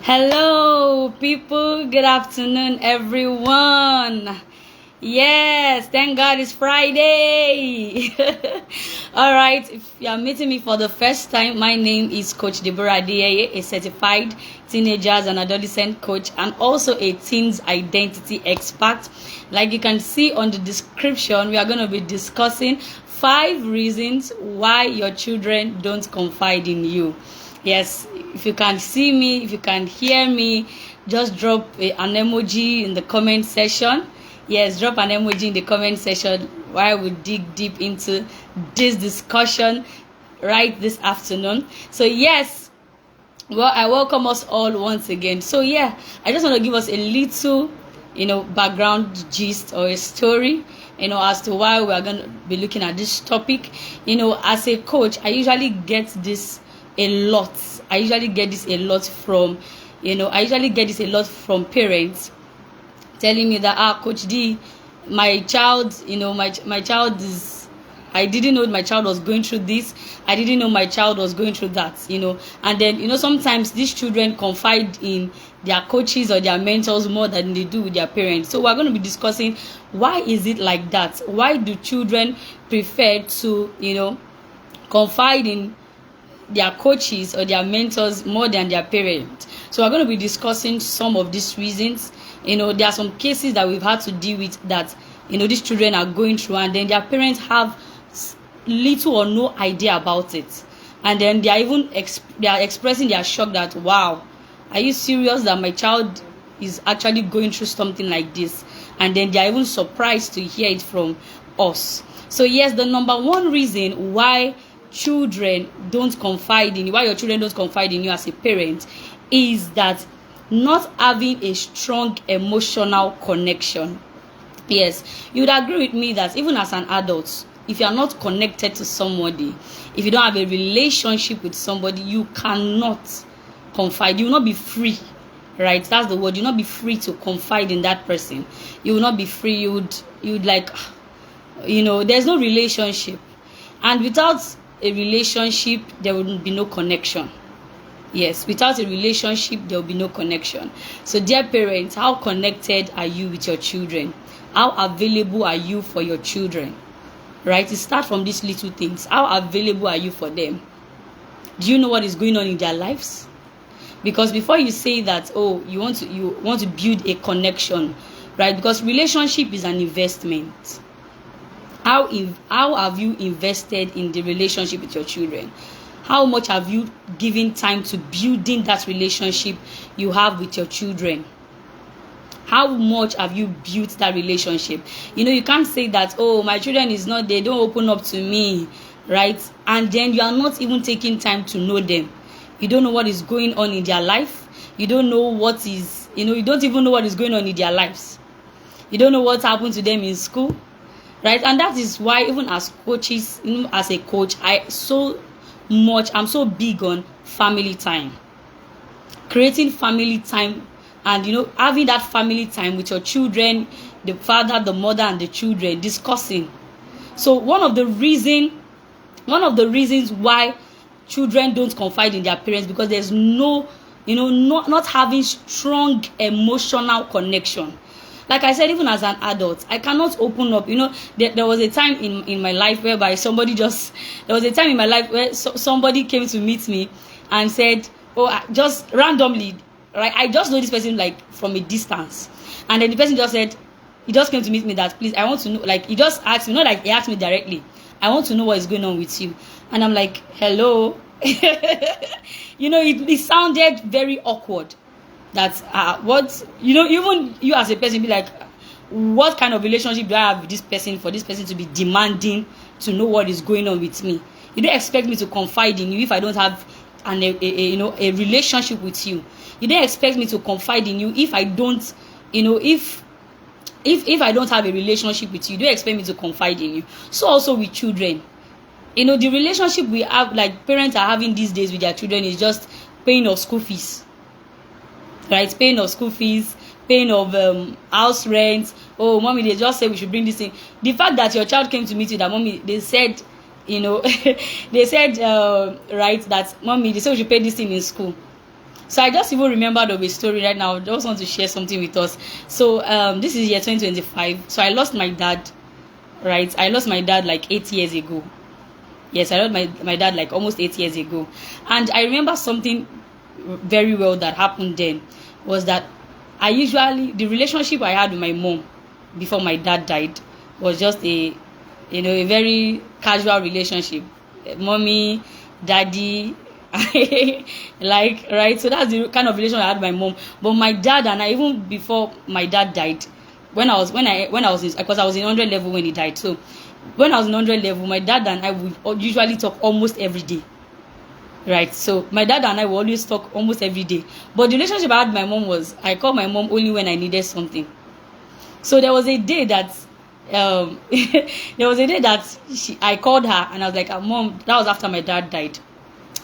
Hello, people. Good afternoon, everyone. Yes, thank God it's Friday. All right, if you are meeting me for the first time, my name is Coach Deborah DEE, a certified teenagers and adolescent coach, and also a teens identity expert. Like you can see on the description, we are going to be discussing 5 reasons why your children don't confide in you. Yes, if you can see me, if you can hear me, just drop an emoji in the comment section. Yes, drop an emoji in the comment section while we dig deep into this discussion right this afternoon. So yes, well, I welcome us all once again. So yeah, I just want to give us a little, background gist or a story, as to why we are going to be looking at this topic. As a coach, I usually get this a lot. I usually get this a lot from parents telling me that Coach D, my child, my child is, I didn't know my child was going through this. I didn't know my child was going through that, And then, sometimes these children confide in their coaches or their mentors more than they do with their parents. So we're going to be discussing why is it like that? Why do children prefer to, confide in their coaches or their mentors more than their parents? So we're going to be discussing some of these reasons. There are some cases that we've had to deal with that these children are going through, and then their parents have little or no idea about it, and then they are expressing their shock that, wow, are you serious that my child is actually going through something like this? And then they are even surprised to hear it from us. So yes, the number one reason why children don't confide in you, why your children don't confide in you as a parent, is that not having a strong emotional connection. Yes, you would agree with me that even as an adult, if you are not connected to somebody, if you don't have a relationship with somebody, you cannot confide. You will not be free, right? That's the word. You will not be free to confide in that person. You will not be free. You would like, there's no relationship, and without a relationship, there will be no connection. Yes, without a relationship, there will be no connection. So dear parents, how connected are you with your children? How available are you for your children? Right? It starts from these little things. How available are you for them? Do you know what is going on in their lives? Because before you say that, you want to build a connection, right? Because relationship is an investment. How have you invested in the relationship with your children? How much have you given time to building that relationship you have with your children? How much have you built that relationship? You can't say that, my children they don't open up to me, right? And then you are not even taking time to know them. You don't know what is going on in their life. You don't know what is, you don't even know what is going on in their lives. You don't know what happened to them in school, right? And that is why even as coaches, as a coach, I'm so big on family time. Creating family time, and having that family time with your children, the father, the mother, and the children, discussing. So one of the reasons why children don't confide in their parents, because there's not having strong emotional connection. Like I said, even as an adult, I cannot open up. There was a time in my life whereby somebody came to meet me and said, just randomly, right? I just know this person like from a distance. And then the person just said, he just came to meet me that, please, I want to know, like he just asked me, not like he asked me directly, I want to know what is going on with you. And I'm like, hello. It sounded very awkward. That's even you as a person be like, what kind of relationship do I have with this person for this person to be demanding to know what is going on with me? You don't expect me to confide in you if I don't have a relationship with you. You don't expect me to confide in you if I don't, if I don't have a relationship with you. You don't expect me to confide in you. So also with children, the relationship we have, like parents are having these days with their children, is just paying of school fees. Right, paying of school fees, paying of house rent. Mommy, they just said we should bring this in. The fact that your child came to meet you, that mommy, they said, they said, right, that mommy, they said we should pay this thing in school. So I just even remembered of a story right now. I just want to share something with us. So this is year 2025. So I lost my dad, right? I lost my dad like 8 years ago. Yes, I lost my dad like almost 8 years ago. And I remember something very well that happened then was that the relationship I had with my mom before my dad died was just a very casual relationship. Mommy, daddy, like, right? So that's the kind of relation I had with my mom. But my dad and I, even before my dad died, because I was in 100 level when he died. So when I was in 100 level, my dad and I would usually talk almost every day. Right, so my dad and I will always talk almost every day. But the relationship I had with my mom was I called my mom only when I needed something. So there was a day that I called her and I was like, Mom, that was after my dad died.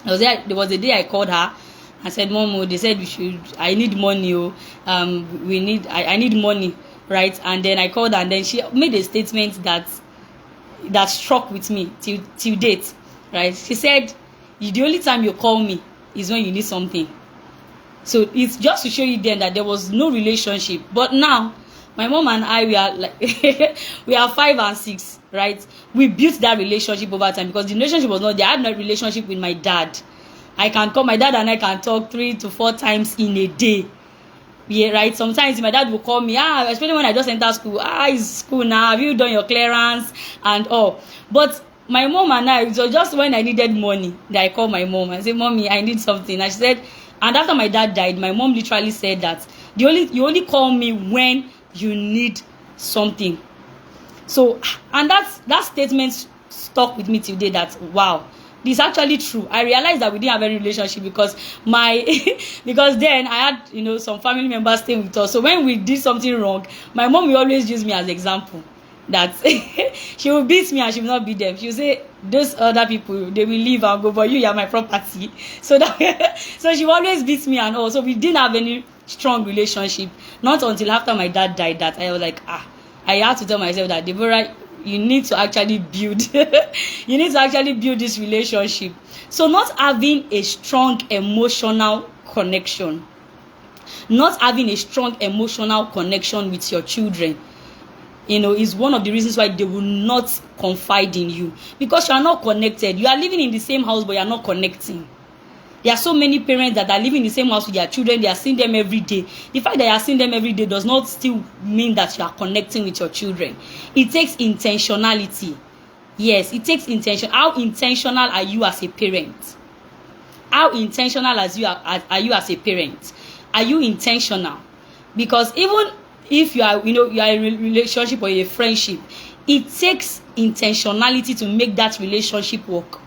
There was a day I called her. I said, Mom, they said I need money. I need money, right? And then I called her and then she made a statement that struck with me till date, right? She said, the only time you call me is when you need something. So it's just to show you then that there was no relationship. But now, my mom and I, we are like we are 5 and 6, right? We built that relationship over time because the relationship was not there. I had no relationship with my dad. I can call my dad and I can talk 3 to 4 times in a day. Yeah, right. Sometimes my dad will call me, especially when I just enter school. It's school now. Have you done your clearance and all? But my mom and I, it was just when I needed money that I called my mom and said, Mommy, I need something. And she said, and after my dad died, my mom literally said that you only call me when you need something. So, and that statement stuck with me today that, wow, this is actually true. I realized that we didn't have any relationship because because then I had, some family members staying with us. So when we did something wrong, my mom will always use me as example. That she will beat me and she will not beat them. She will say, those other people, they will leave and go, but you are my property. So so she always beats me and all. So we didn't have any strong relationship. Not until after my dad died that I was like, I had to tell myself that, Deborah, you need to actually build this relationship. So not having a strong emotional connection with your children, is one of the reasons why they will not confide in you, because you are not connected. You are living in the same house, but you are not connecting. There are so many parents that are living in the same house with their children. They are seeing them every day. The fact that you are seeing them every day does not still mean that you are connecting with your children. It takes intentionality. Yes, it takes intention. How intentional are you as a parent? How intentional are you as a parent? Are you intentional? Because even if you are in a relationship or a friendship, it takes intentionality to make that relationship work.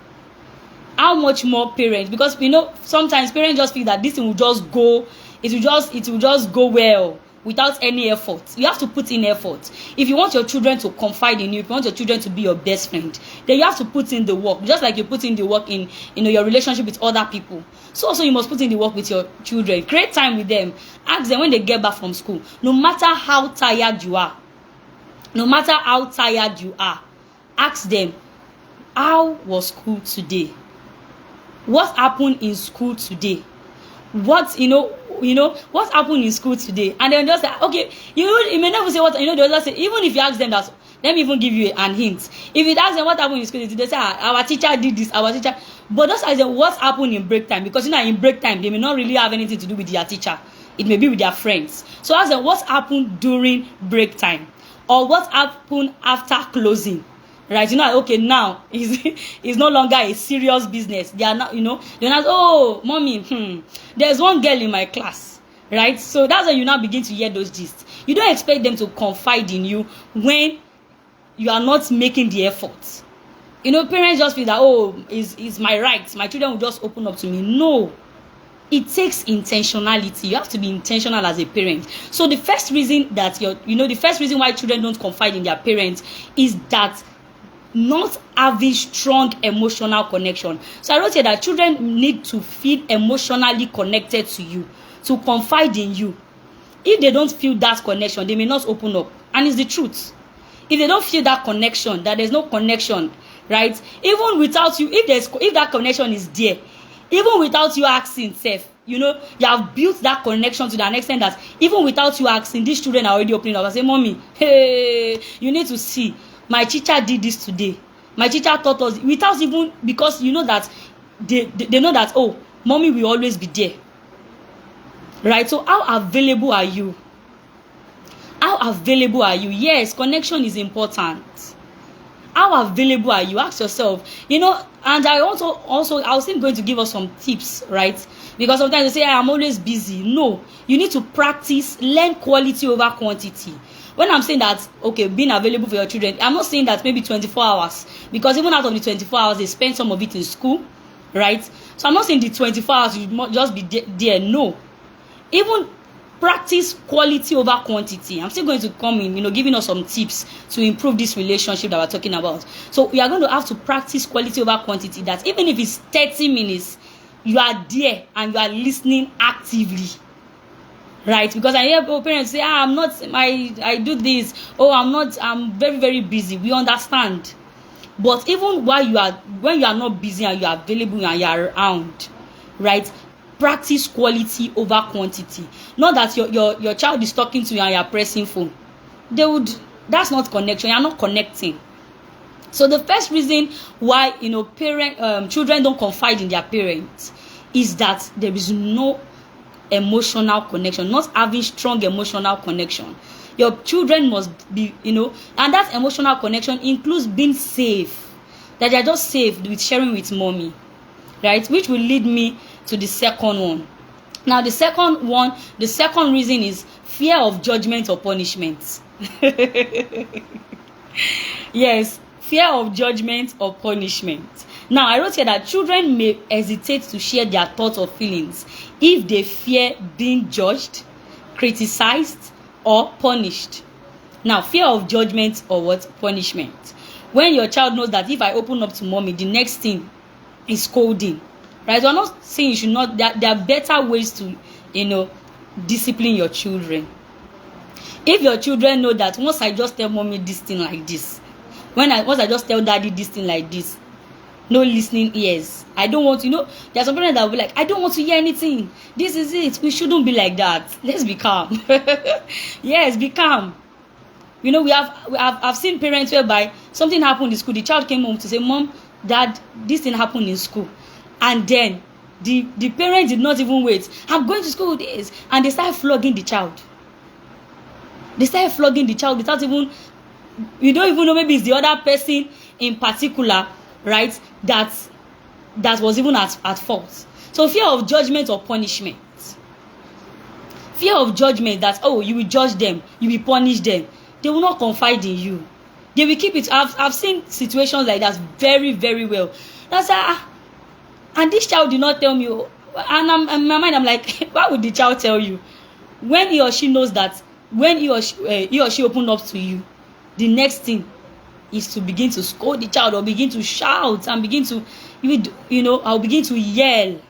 How much more parents? Because sometimes parents just feel that this thing will just go, it will just go well without any effort. You have to put in effort. If you want your children to confide in you, if you want your children to be your best friend, then you have to put in the work. Just like you put in the work in your relationship with other people. So also you must put in the work with your children. Create time with them. Ask them when they get back from school. No matter how tired you are, ask them, how was school today? What happened in school today? What happened in school today? And then just say, okay, you may never say what, they just say, even if you ask them that, let me even give you an hint. If you ask them what happened in school today, they say, our teacher did this, our teacher. But just ask them what happened in break time, because in break time, they may not really have anything to do with their teacher. It may be with their friends. So ask them what happened during break time, or what happened after closing. Right, okay, now it's no longer a serious business. They are not, they're not, oh, mommy, there's one girl in my class, right? So that's when you now begin to hear those gists. You don't expect them to confide in you when you are not making the effort. Parents just feel that, oh, it's my right. My children will just open up to me. No, it takes intentionality. You have to be intentional as a parent. So the first reason that the first reason why children don't confide in their parents is that not having strong emotional connection. So I wrote here that children need to feel emotionally connected to you, to confide in you. If they don't feel that connection, they may not open up. And it's the truth. If they don't feel that connection, that there's no connection, right? Even without you, if that connection is there, even without you asking self, you have built that connection to an extent that even without you asking, these children are already opening up and say, mommy, hey, you need to see, my teacher did this today, my teacher taught us, without even, because you know that they know that, oh, mommy will always be there, right? So how available are you? How available are you? Yes, connection is important. How available are you? Ask yourself, and I also I was still going to give us some tips, right? Because sometimes you say, I'm always busy. No, you need to practice, learn quality over quantity. When I'm saying that, okay, being available for your children, I'm not saying that maybe 24 hours, because even out of the 24 hours, they spend some of it in school, right? So I'm not saying the 24 hours you must just be there. No, even practice quality over quantity. I'm still going to come in, giving us some tips to improve this relationship that we're talking about. So we are going to have to practice quality over quantity, that even if it's 30 minutes, you are there and you are listening actively, right? Because I hear parents say, I do this, I'm very, very busy. We understand. But even when you are not busy and you are available and you are around, right? Practice quality over quantity. Not that your child is talking to you and you are pressing phone. That's not connection. You are not connecting. So the first reason why children don't confide in their parents is that there is no emotional connection, not having strong emotional connection. Your children must be, and that emotional connection includes being safe, that they are just safe with sharing with mommy, right? Which will lead me to the second one. Now, the second reason is fear of judgment or punishment. Yes, fear of judgment or punishment. Now, I wrote here that children may hesitate to share their thoughts or feelings if they fear being judged, criticized, or punished. Now, fear of judgment or what? Punishment. When your child knows that if I open up to mommy, the next thing is scolding, right? We're not saying you should not. There are better ways to, discipline your children. If your children know that once I just tell mommy this thing like this, once I just tell daddy this thing like this, no listening ears. I don't want to, there are some parents that will be like, I don't want to hear anything. This is it. We shouldn't be like that. Let's be calm. Yes, be calm. I've seen parents whereby something happened in school. The child came home to say, Mom, Dad, this thing happened in school. And then the parent did not even wait. I'm going to school with this. And they started flogging the child. Without even, you don't even know, maybe it's the other person in particular, right, that was even at fault. So fear of judgment or punishment. Fear of judgment, that, oh, you will judge them, you will punish them. They will not confide in you. They will keep it. I've seen situations like that very, very well. That's and this child did not tell me. And in my mind, I'm like, why would the child tell you? When he or she knows that when he or she opened up to you, the next thing is to begin to scold the child or begin to shout and begin to, I'll begin to yell.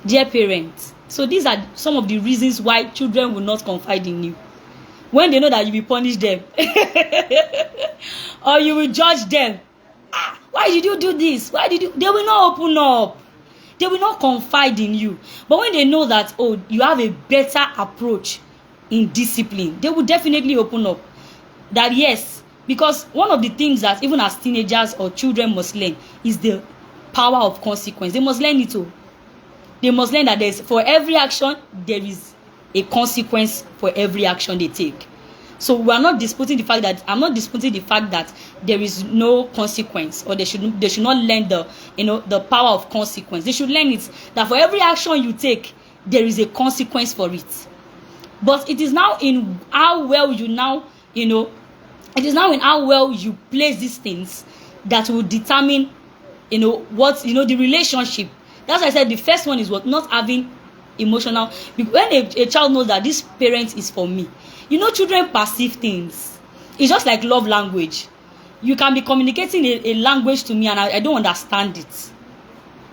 Dear parents, so these are some of the reasons why children will not confide in you. When they know that you will punish them or you will judge them. Why did you do this? They will not open up. They will not confide in you. But when they know that, oh, you have a better approach in discipline, they will definitely open up. That yes, because one of the things that even as teenagers or children must learn is the power of consequence. They must learn it too. They must learn that for every action, there is a consequence for every action they take. So we are not disputing the fact that, I'm not disputing the fact that there is no consequence, or they should not learn the power of consequence. They should learn it, that for every action you take, there is a consequence for it. But it is now in how well you it is now in how well you place these things that will determine, what, the relationship. That's why I said the first one is what? Not having emotional. When a child knows that this parent is for me, children perceive things. It's just like love language. You can be communicating a language to me and I don't understand it,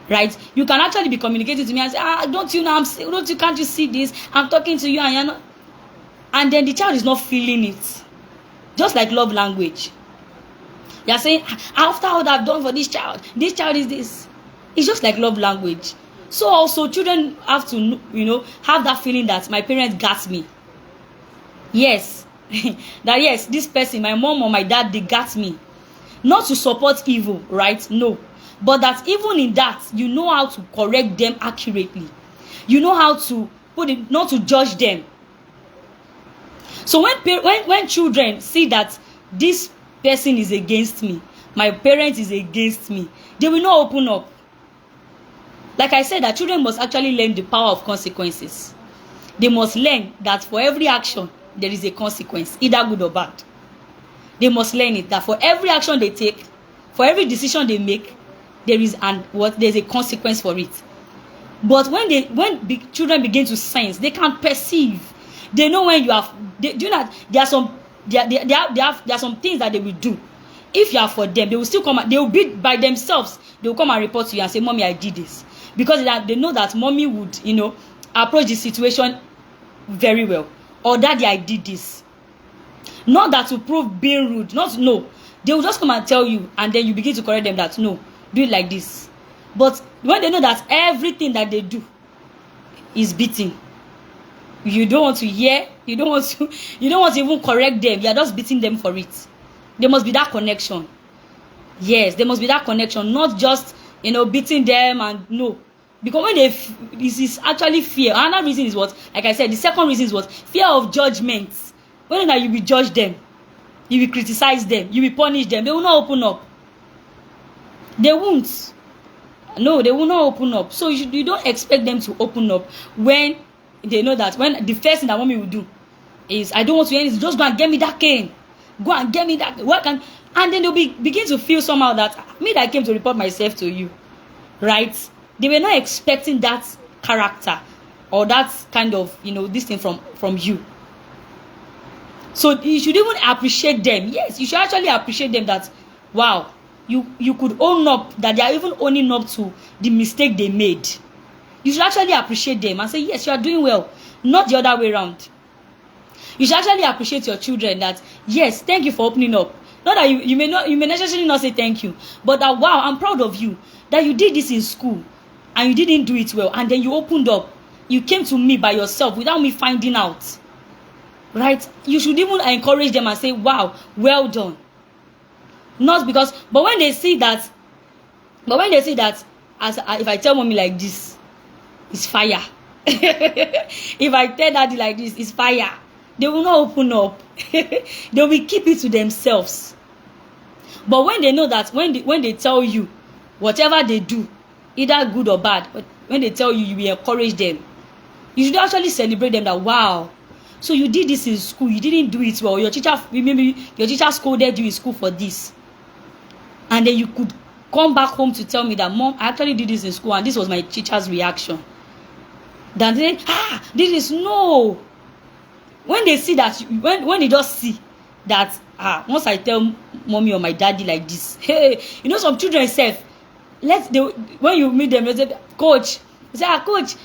right? You can actually be communicating to me and say, can't you see this? I'm talking to you and you're not. And then the child is not feeling it. Just like love language. You're saying, after what I've done for this child is this. It's just like love language. So also children have to, have that feeling that my parents got me. Yes. That yes, this person, my mom or my dad, they got me. Not to support evil, right? No. But that even in that, you know how to correct them accurately. You know how to put it, not to judge them. So when children see that this person is against me, my parent is against me, they will not open up. Like I said, that children must actually learn the power of consequences. They must learn that for every action, there is a consequence, either good or bad. They must learn it, that for every action they take, for every decision they make, there's a consequence for it. But when children begin to sense, they can perceive. They know when you have. Do you know there are some things that they will do. If you are for them, they will still come. They will be by themselves. They will come and report to you and say, "Mommy, I did this," because they know that mommy would, approach the situation very well. Or daddy, I did this. Not that to prove being rude. No. They will just come and tell you, and then you begin to correct them that no, do it like this. But when they know that everything that they do is beating, you don't want to hear, you don't want to even correct them. You are just beating them for it. There must be that connection. Yes, there must be that connection, not just beating them and no. Because when this is actually fear. Another reason is what, like I said, the second reason is what? Fear of judgment. When you will judge them, you will criticize them, you will punish them, they will not open up. They won't. No, they will not open up. So you don't expect them to open up when they know that when the first thing that mommy will do is, I don't want to hear this, just go and get me that cane. Go and get me that work, and then they'll begin to feel somehow that me that came to report myself to you, right? They were not expecting that character or that kind of this thing from you. So you should even appreciate them. Yes, you should actually appreciate them that wow, you could own up, that they are even owning up to the mistake they made. You should actually appreciate them and say, yes, you are doing well, not the other way around. You should actually appreciate your children that, yes, thank you for opening up. Not that you may necessarily not say thank you, but that wow, I'm proud of you that you did this in school and you didn't do it well, and then you opened up. You came to me by yourself without me finding out. Right? You should even encourage them and say, wow, well done. Not because, but when they see that, as if I tell mommy like this, it's fire. If I tell daddy like this, it's fire. They will not open up. They will keep it to themselves. But when they know that, when they tell you, whatever they do, either good or bad, but when they tell you, you will encourage them. You should actually celebrate them that, wow, so you did this in school, you didn't do it well. Maybe your teacher scolded you in school for this. And then you could come back home to tell me that, Mom, I actually did this in school and this was my teacher's reaction. Then they this is no. When they see that, when they just see that, once I tell mommy or my daddy like this, hey, some children say, when you meet them, they say, Coach, they say, Coach,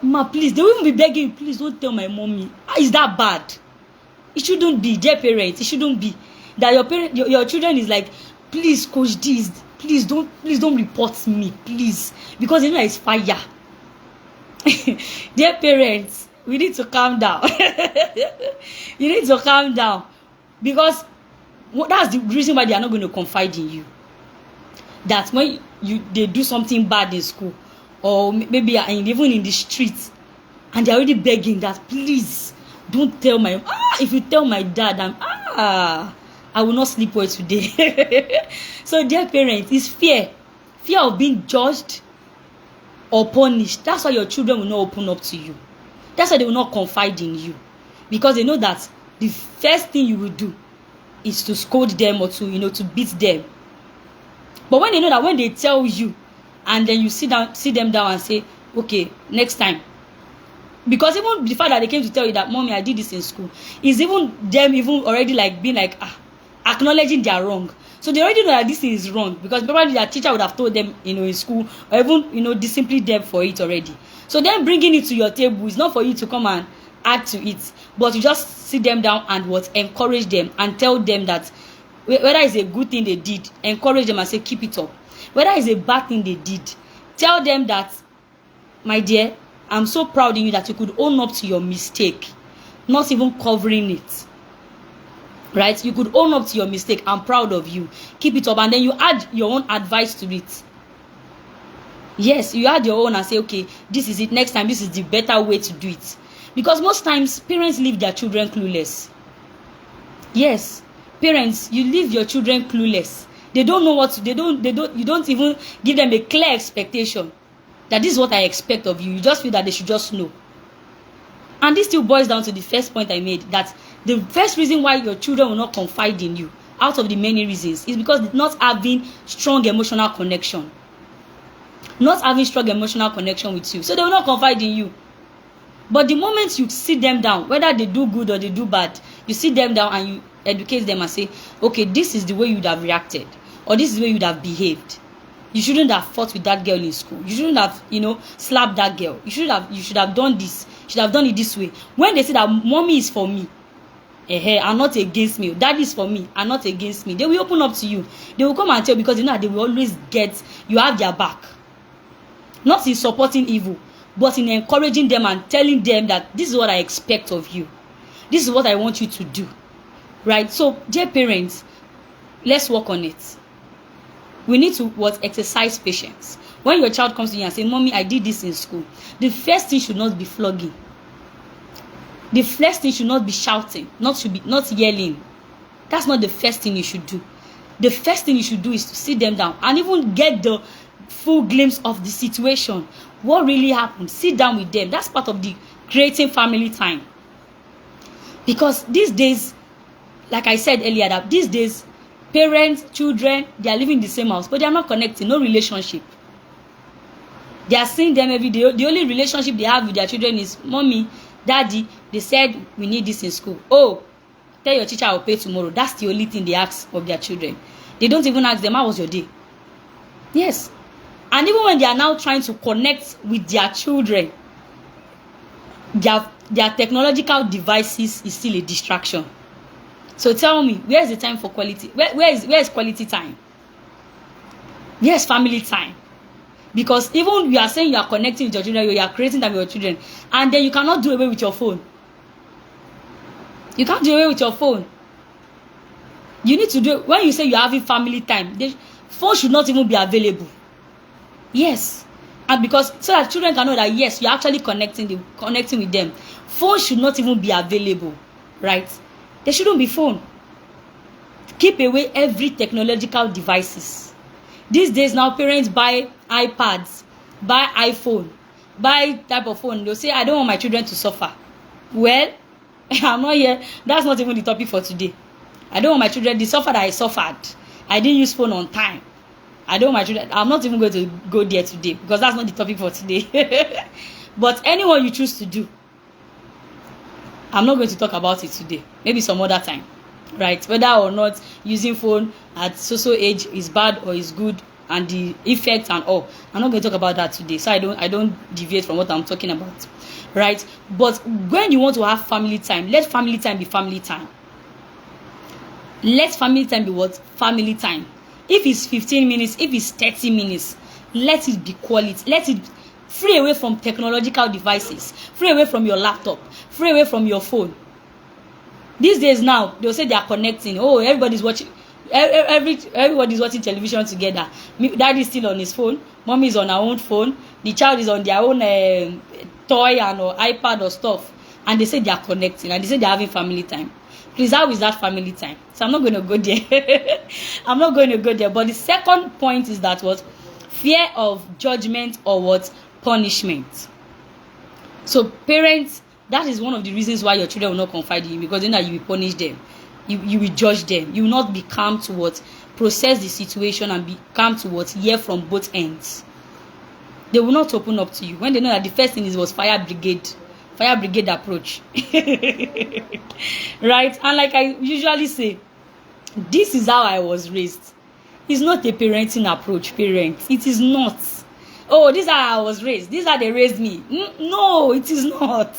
ma, please, they will even be begging you, please don't tell my mommy. Is that bad? It shouldn't be, dear parents. It shouldn't be that your children is like, please, Coach, this, please don't report me, please, because it's fire. Dear parents, we need to calm down. You need to calm down, because that's the reason why they are not going to confide in you. That when they do something bad in school, or maybe even in the streets, and they're already begging that, please don't tell my if you tell my dad, I will not sleep well today. So dear parents, it's fear of being judged or punished. That's why your children will not open up to you. That's why they will not confide in you, because they know that the first thing you will do is to scold them or to beat them. But when they know that when they tell you, and then you sit them down and say, okay, next time. Because even the fact that they came to tell you that, Mommy, I did this in school, is even them already being acknowledging their wrong. So they already know that this is wrong, because probably their teacher would have told them, in school, or even disciplined them for it already. So then bringing it to your table is not for you to come and add to it, but you just sit them down and encourage them and tell them that whether it's a good thing they did, encourage them and say, keep it up. Whether it's a bad thing they did, tell them that my dear, I'm so proud in you that you could own up to your mistake, not even covering it. Right? You could own up to your mistake. I'm proud of you. Keep it up. And then you add your own advice to it. Yes, you add your own and say, okay, this is it. Next time, this is the better way to do it. Because most times, parents leave their children clueless. Yes, parents, you leave your children clueless. They don't know what to, you don't even give them a clear expectation that this is what I expect of you. You just feel that they should just know. And this still boils down to the first point I made, that the first reason why your children will not confide in you, out of the many reasons, is because they're not having strong emotional connection. Not having strong emotional connection with you. So they will not confide in you. But the moment you sit them down, whether they do good or they do bad, you sit them down and you educate them and say, okay, this is the way you would have reacted, or this is the way you would have behaved. You shouldn't have fought with that girl in school. You shouldn't have, slapped that girl. You should have done this. You should have done it this way. When they say that mommy is for me, and not against me, daddy is for me and not against me, they will open up to you. They will come and tell you, because they will always get, you have their back. Not in supporting evil, but in encouraging them and telling them that this is what I expect of you. This is what I want you to do. Right? So, dear parents, let's work on it. We need to exercise patience. When your child comes to you and says, Mommy, I did this in school, the first thing should not be flogging. The first thing should not be shouting, not yelling. That's not the first thing you should do. The first thing you should do is to sit them down and even get the full glimpse of the situation. What really happened? Sit down with them. That's part of the creating family time. Because these days, like I said earlier, that these days, parents, children, they are living in the same house, but they are not connecting, no relationship. They are seeing them every day. The only relationship they have with their children is, Mommy, Daddy, they said we need this in school. Oh, tell your teacher I'll pay tomorrow. That's the only thing they ask of their children. They don't even ask them, how was your day? Yes. And even when they are now trying to connect with their children, their technological devices is still a distraction. So tell me, where's the time for quality? Where is quality time? Where's family time? Because even you are saying you are connecting with your children, you are creating time with your children, and then you cannot do away with your phone. You can't do away with your phone. You need to do, when you say you're having family time, the phone should not even be available. Yes. And because, so that children can know that yes, you're actually connecting with them. Phone should not even be available. Right? There shouldn't be phone. Keep away every technological devices. These days now, parents buy iPads, buy iPhone, buy type of phone. They'll say, I don't want my children to suffer. Well, I'm not here. That's not even the topic for today. I don't want my children, the suffer that I suffered. I didn't use phone on time. I don't want my children. I'm not even going to go there today because that's not the topic for today. But anyone you choose to do, I'm not going to talk about it today. Maybe some other time. Right? Whether or not using phone at so age is bad or is good, and the effects and all. I'm not going to talk about that today. So I don't deviate from what I'm talking about. Right? But when you want to have family time, let family time be family time. Let family time be what? Family time. If it's 15 minutes, if it's 30 minutes, let it be quality. Let it free away from technological devices, free away from your laptop, free away from your phone. These days now, they'll say they are connecting. Oh, everybody's watching. Everybody's watching television together. Daddy's still on his phone. Mommy is on her own phone. The child is on their own toy and or iPad or stuff. And they say they are connecting. And they say they are having family time. Please, how is that family time? So I'm not going to go there. I'm not going to go there. But the second point is that what? Fear of judgment or what? Punishment. So parents, that is one of the reasons why your children will not confide in you, because then you will punish them. You will judge them. You will not be calm to what? Process the situation and be calm to what? Hear from both ends. They will not open up to you when they know that the first thing was fire brigade approach. Right? And like I usually say, this is how I was raised. It's not a parenting approach, parents. It is not. Oh, this is how I was raised. This is how they raised me. No, it is not.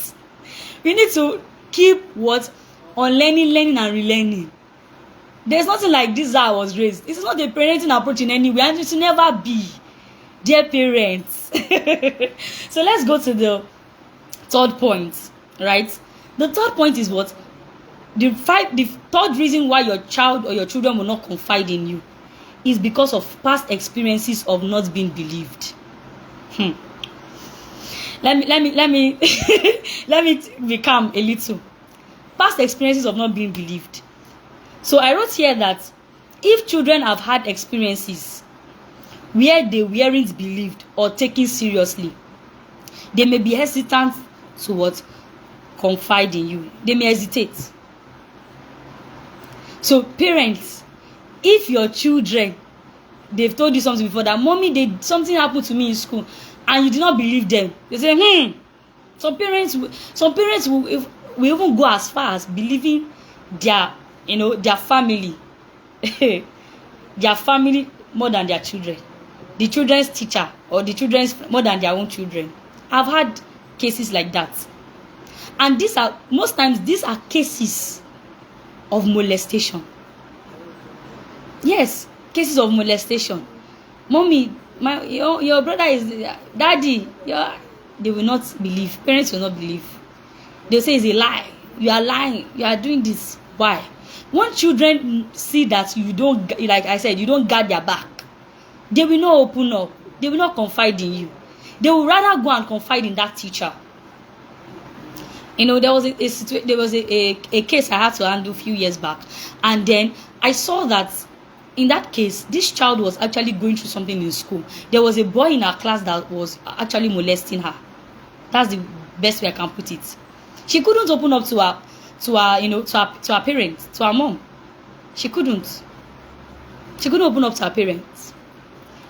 We need to keep what? On learning and relearning. There's nothing like this is how I was raised. This is not a parenting approach in any way, and it will never be. dear parents. So let's go to the third point, right? The third point is what? The third reason why your child or your children will not confide in you is because of past experiences of not being believed. Let me let me become a little. Past experiences of not being believed. So I wrote here that if children have had experiences where they weren't believed or taken seriously, they may be hesitant to what? Confide in you. They may hesitate. So parents, if your children, they've told you something before, that mommy, something happened to me in school, and you do not believe them, they say, Some parents will even go as far as believing their family, their family more than their children, the children's teacher or the children's more than their own children. I've had cases like that, and most times these are cases of molestation. Yes, cases of molestation. Mommy, your brother is daddy. They will not believe. Parents will not believe. They'll say it's a lie. You are lying. You are doing this. Why? When children see that you don't, like I said, you don't guard their back, they will not open up. They will not confide in you. They will rather go and confide in that teacher. There was a case I had to handle a few years back, and then I saw that in that case, this child was actually going through something in school. There was a boy in her class that was actually molesting her. That's the best way I can put it. She couldn't open up to her parents, to her mom. She couldn't open up to her parents.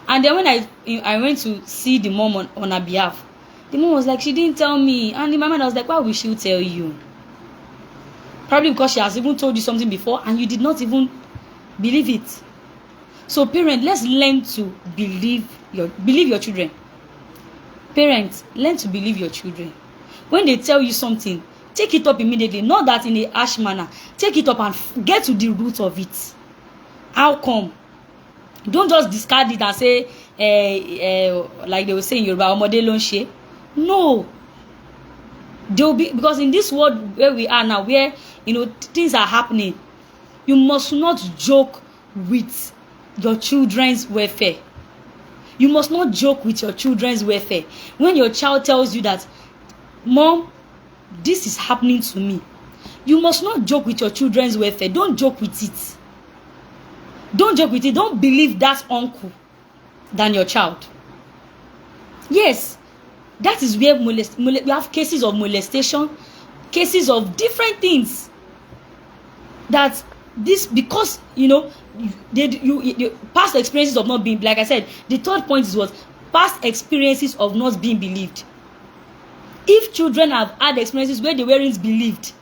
And then when I went to see the mom on her behalf, the mom was like, she didn't tell me. And in my mind, I was like, why will she tell you? Probably because she has even told you something before and you did not even believe it. So parents, let's learn to believe your children. Parents, learn to believe your children. When they tell you something, take it up immediately. Not that in a harsh manner. Take it up and get to the root of it. How come? Don't just discard it and say, like they were saying, Yoruba, ọmọdé ló ń ṣe. No. They'll be, because in this world where we are now, where things are happening, you must not joke with your children's welfare. You must not joke with your children's welfare. When your child tells you that, Mom, this is happening to me, you must not joke with your children's welfare. Don't joke with it. Don't joke with it. Don't believe that uncle than your child. Yes, that is where we have cases of molestation, cases of different things. That this, because past experiences of not being, like I said, the third point was past experiences of not being believed. If children have had experiences where they weren't believed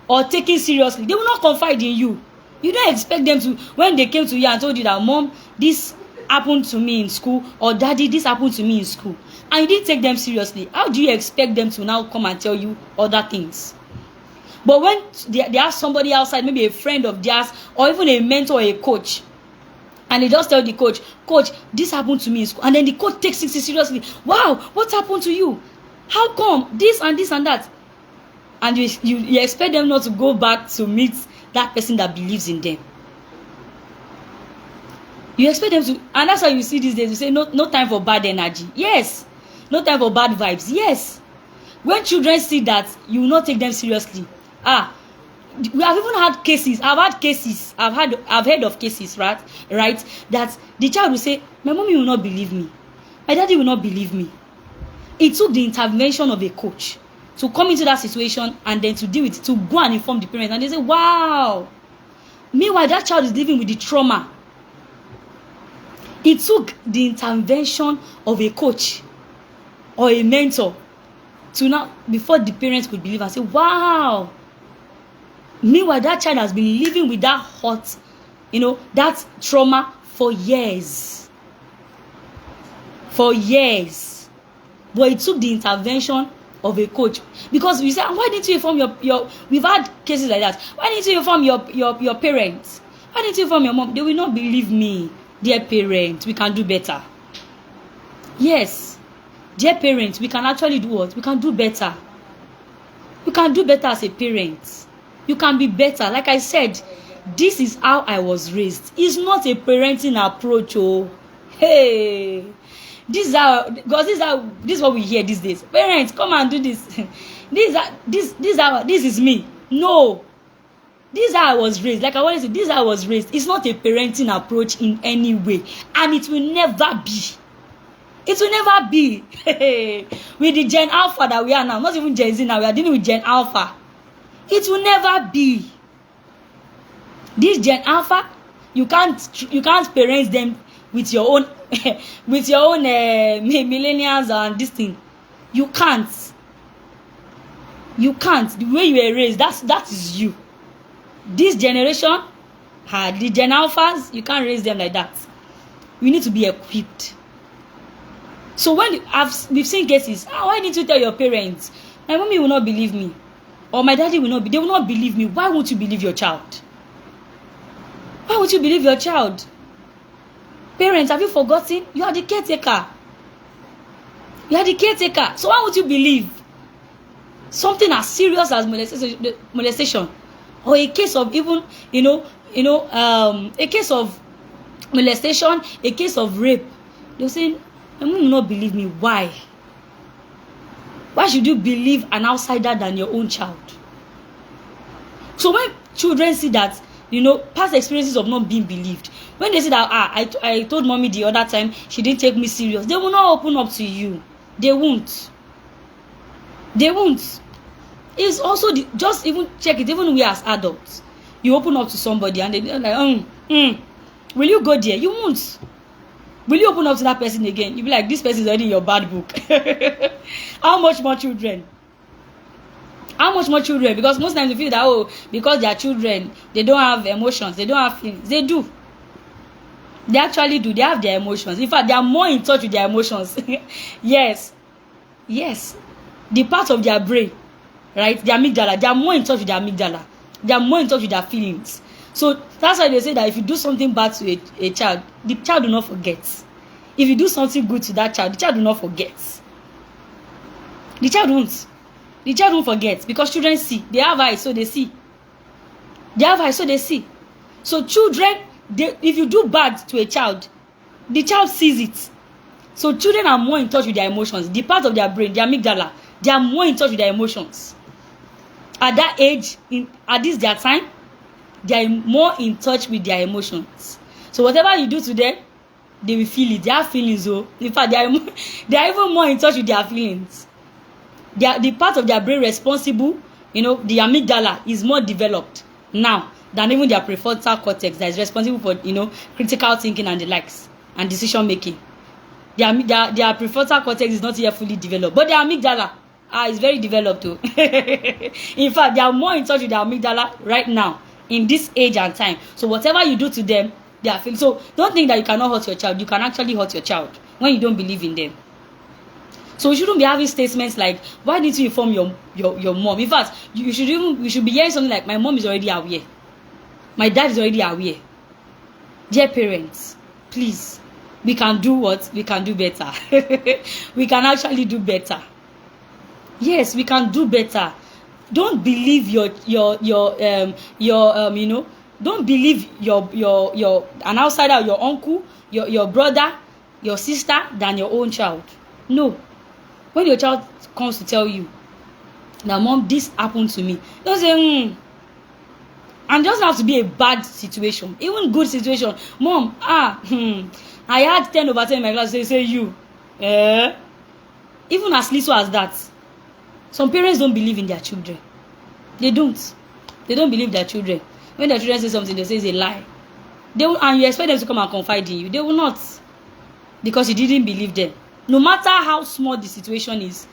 or taken seriously, they will not confide in you. You don't expect them to, when they came to you and told you that, Mom, this happened to me in school, or Daddy, this happened to me in school, and you didn't take them seriously, how do you expect them to now come and tell you other things? But when they have somebody outside, maybe a friend of theirs, or even a mentor or a coach, and they just tell the coach, this happened to me in school, and then the coach takes it seriously. Wow, what happened to you? How come? This and this and that. And you expect them not to go back to meet that person that believes in them. You expect them to, and that's why you see these days, you say, no time for bad energy. Yes. No time for bad vibes. Yes. When children see that you will not take them seriously, we have even had cases. I've heard of cases, right? That the child will say, my mommy will not believe me, my daddy will not believe me. It took the intervention of a coach to come into that situation and then to deal with it, to go and inform the parents, and they say, wow. Meanwhile, that child is living with the trauma. It took the intervention of a coach or a mentor to now, before the parents could believe and say, wow. Meanwhile, that child has been living with that hurt, that trauma for years. For years. But it took the intervention of a coach. Because we say, why didn't you inform your we've had cases like that. Why didn't you inform your parents? Why didn't you inform your mom? They will not believe me. Dear parents, we can do better. Yes, dear parents, we can actually do what? We can do better. You can do better as a parent. You can be better. Like I said, this is how I was raised. It's not a parenting approach. Oh, hey, this is what we hear these days. Parents, come and do this. This is me. No, this is how I was raised. Like I always say, this is how I was raised. It's not a parenting approach in any way, and it will never be. It will never be. With the Gen Alpha that we are now, not even Gen Z now, we are dealing with Gen Alpha. It will never be. This Gen Alpha, you can't parent them with your own millennials and this thing. You can't. You can't. The way you were raised, that is you. This generation, the Gen Alphas, you can't raise them like that. We need to be equipped. So when we've seen cases, why didn't you tell your parents? My mommy will not believe me, or my daddy will not. They will not believe me. Why won't you believe your child? Why won't you believe your child? Parents, have you forgotten? You are the caretaker. You are the caretaker. So why would you believe something as serious as molestation, or a case of even a case of molestation, a case of rape? They'll say, my mom will not believe me. Why? Why should you believe an outsider than your own child? So when children see that, past experiences of not being believed, when they say that, I told mommy the other time, she didn't take me serious, they will not open up to you. They won't. They won't. It's also just even check it, even we as adults, you open up to somebody and they're like, will you go there? You won't. Will you open up to that person again? You'll be like, this person is already in your bad book. How much more children? How much more children? Because most times you feel that, because they are children, they don't have emotions, they don't have feelings. They do. They actually do. They have their emotions. In fact, they are more in touch with their emotions. Yes. Yes. The part of their brain, right? The amygdala. They are more in touch with their amygdala. They are more in touch with their feelings. So that's why they say that if you do something bad to a child, the child will not forget. If you do something good to that child, the child will not forget. The child won't. The child won't forget, because children see. They have eyes, so they see. They have eyes, so they see. So children, if you do bad to a child, the child sees it. So children are more in touch with their emotions. The part of their brain, their amygdala, they are more in touch with their emotions. At that age, at this their time, they are more in touch with their emotions. So whatever you do to them, they will feel it. They have feelings. In fact, they are even more in touch with their feelings. The part of their brain responsible, the amygdala, is more developed now than even their prefrontal cortex that is responsible for, critical thinking and the likes and decision making. Their prefrontal cortex is not yet fully developed, but their amygdala is very developed too. In fact, they are more in touch with their amygdala right now, in this age and time. So whatever you do to them, they are feeling. So don't think that you cannot hurt your child. You can actually hurt your child when you don't believe in them. So we shouldn't be having statements like, why didn't you inform your mom? In fact, you should be hearing something like, my mom is already aware. My dad is already aware. Dear parents, please, we can do what? We can do better. We can actually do better. Yes, we can do better. Don't believe don't believe an outsider, your uncle, your brother, your sister than your own child. No. When your child comes to tell you that, mom, this happened to me, don't say, and it doesn't have to be a bad situation, even good situation. Mom, I had 10/10 in my class. Say you. Even as little as that. Some parents don't believe in their children. They don't. They don't believe their children. When their children say something, they say it's a lie. And you expect them to come and confide in you. They will not. Because you didn't believe them. No matter how small the situation is,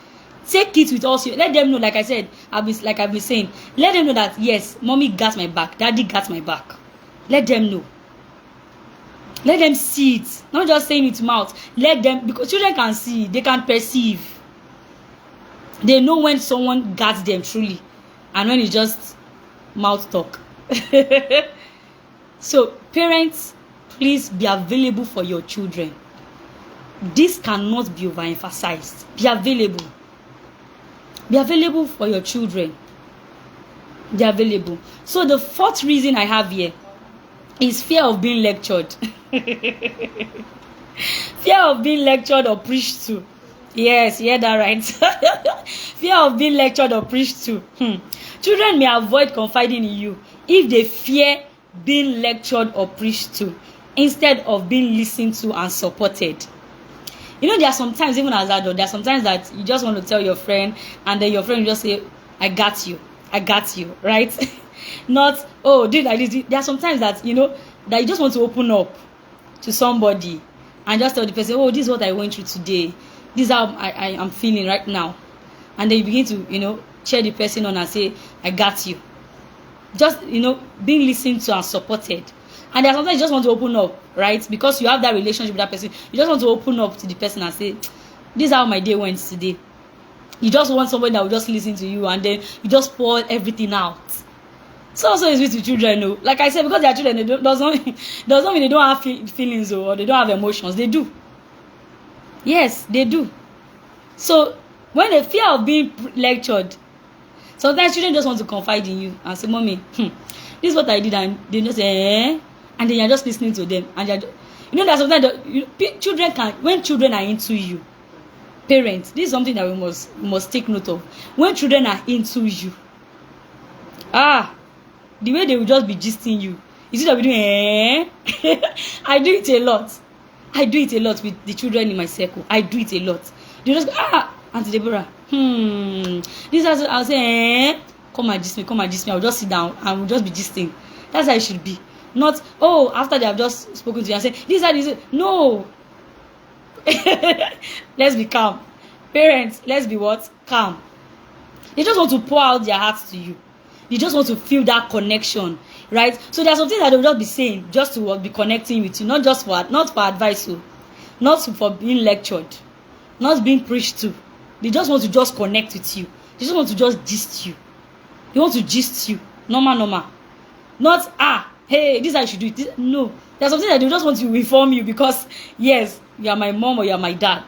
take it with all seriousness. Let them know, like I said, I've been saying, let them know that, yes, mommy got my back, daddy got my back. Let them know. Let them see it. Not just saying it to mouth. Let them, because children can see, they can perceive. They know when someone got them truly, and when it's just mouth talk. So parents, please be available for your children. This cannot be overemphasized. Be available. Be available for your children. Be available. So the fourth reason I have here is fear of being lectured. Fear of being lectured or preached to. Yes, you hear that right. Fear of being lectured or preached to. Children may avoid confiding in you if they fear being lectured or preached to, instead of being listened to and supported. You know, there are sometimes, even as adults, there are sometimes that you just want to tell your friend, and then your friend will just say, I got you, right? Not, oh, do it like this. There are sometimes that, you know, that you just want to open up to somebody and just tell the person, oh, this is what I went through today. This is how I am feeling right now. And then you begin to, you know, cheer the person on and say, I got you. Just, you know, being listened to and supported. And there are sometimes you just want to open up, right? Because you have that relationship with that person. You just want to open up to the person and say, this is how my day went today. You just want somebody that will just listen to you, and then you just pour everything out. So also is with children, no? Like I said, because they are children, doesn't mean they don't have feelings or they don't have emotions. They do. Yes, they do. So when they fear of being lectured, sometimes children just want to confide in you and say, Mommy, this is what I did, and they just say, eh? And then you're just listening to them, and you're just, you know that sometimes children can, when children are into you, parents, this is something that we must take note of. When children are into you, the way they will just be gisting you, is it that we do, eh? I do it a lot. I do it a lot with the children in my circle. I do it a lot. They just go, Auntie Deborah, this is, I'll say, eh? Come and gist me. I'll just sit down and we'll just be gisting. That's how it should be. Not, oh, after they have just spoken to you and say, this is. No. Let's be calm. Parents, let's be what? Calm. They just want to pour out their hearts to you. They just want to feel that connection, right? So there's something that they'll just be saying just to be connecting with you, not for advice, so not for being lectured, not being preached to. They just want to just connect with you. They just want to just gist you. They want to gist you. Normal. Not, hey, this I should do it. No. There's something that they just want to inform you because, yes, you are my mom or you are my dad.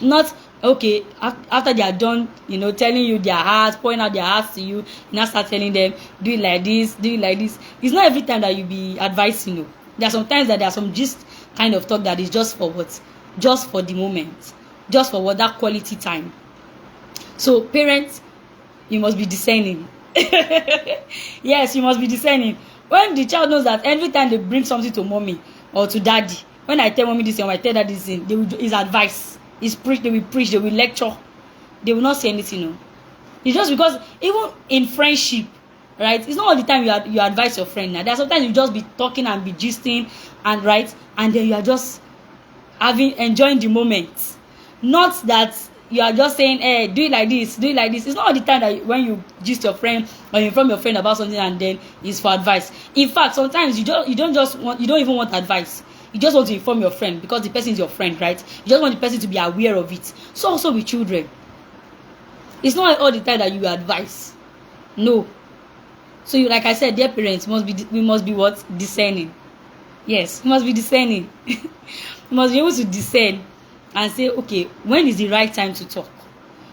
Not, okay, after they are done, you know, telling you their hearts, pouring out their hearts to you, you now start telling them, do it like this, do it like this. It's not every time that you be advising you. There are sometimes that there are some just kind of talk that is just for what? Just for the moment. Just for what? That quality time. So, parents, you must be discerning. Yes, you must be discerning. When the child knows that every time they bring something to mommy or to daddy, when I tell mommy this and I tell daddy this thing, they will do his advice. They will preach, they will lecture. They will not say anything. No. It's just because even in friendship, right? It's not all the time you advise your friend. Now, there's sometimes you just be talking and be gisting and right, and then you are just enjoying the moment. Not that you are just saying, hey, do it like this, do it like this. It's not all the time that when you gist your friend or you inform your friend about something and then it's for advice. In fact, sometimes you don't even want advice. You just want to inform your friend because the person is your friend, right? You just want the person to be aware of it. So also with children. It's not all the time that you advise. No. So you, like I said, dear parents, we must be what? Discerning. Yes, we must be discerning. We must be able to discern and say, okay, when is the right time to talk?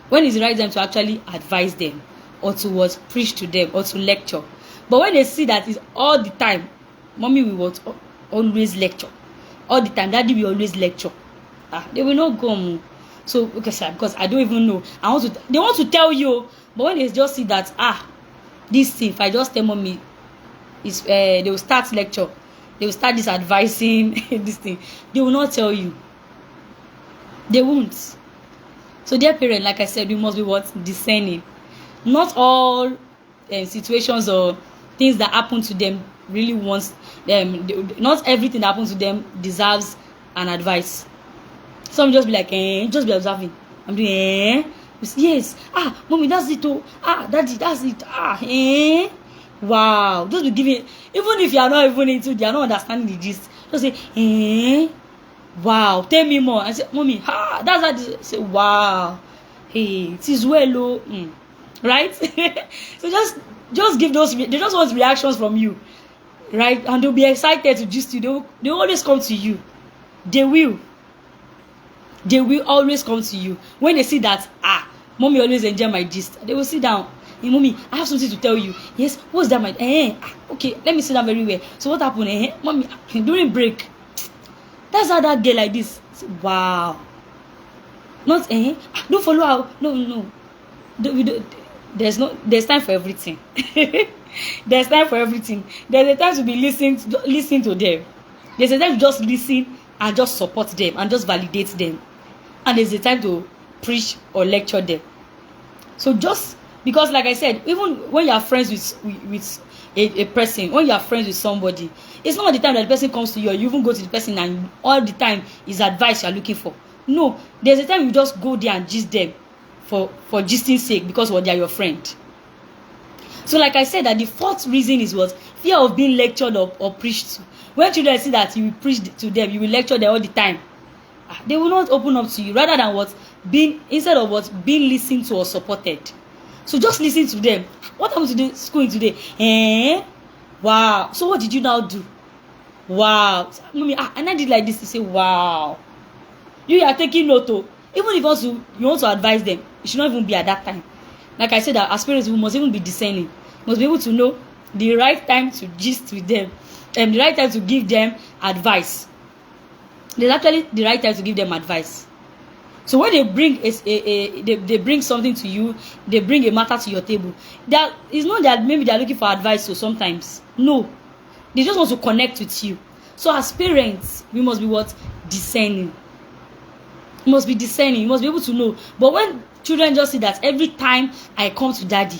When is the right time to actually advise them or to what? Preach to them or to lecture? But when they see that it's all the time, mommy will what? Always lecture. All the time, daddy will always lecture. They will not go. So, okay, sir, because I don't even know. They want to tell you, but when they just see that, this thing, if I just tell mommy, they will start lecture. They will start this advising, this thing. They will not tell you. They won't. So, dear parent, like I said, you must be what? Discerning. Not all situations or things that happen to them really wants them. Not everything that happens to them deserves an advice. Some just be like, just be observing. I'm doing, yes, mommy, that's it. Oh, daddy, that's it. Wow, just be giving. Even if you are not even into, they are not understanding the gist. Just say, wow, tell me more. I say, mommy, that's that. Say, wow, hey, it is well, right? So just give those. They just want reactions from you. Right, and they'll be excited to gist you. They always come to you. They will. They will always come to you. When they see that, mommy always enjoy my gist, they will sit down. Hey, mommy, I have something to tell you. Yes, what's that? Okay, let me sit down very well. So what happened? Mommy, during break. That's how that girl like this. Wow. Not don't follow her. No. There's time for everything. There's time for everything. There's a time to be listening to them. There's a time to just listen and just support them and just validate them. And there's a time to preach or lecture them. So just because, like I said, even when you are friends with a person, when you are friends with somebody, it's not all the time that the person comes to you, or you even go to the person and all the time is advice you are looking for. No, there's a time you just go there and gist them for gisting's sake, because they are your friend. So like I said, that the fourth reason is what? Fear of being lectured or preached to. When children see that you will preach to them, you will lecture them all the time, they will not open up to you, rather than instead of being listened to or supported. So just listen to them. What happened to the school today? Wow. So what did you now do? Wow. Mommy, and I did like this. You say, wow. You are taking note. Even if you want to advise them, it should not even be at that time. Like I said, that as parents, we must even be discerning. We must be able to know the right time to gist with them, and the right time to give them advice. There's actually the right time to give them advice. So when they bring they bring something to you, they bring a matter to your table, that is not that maybe they're looking for advice. So sometimes, no, they just want to connect with you. So as parents, we must be discerning. You must be discerning. You must be able to know. But when children just see that every time I come to daddy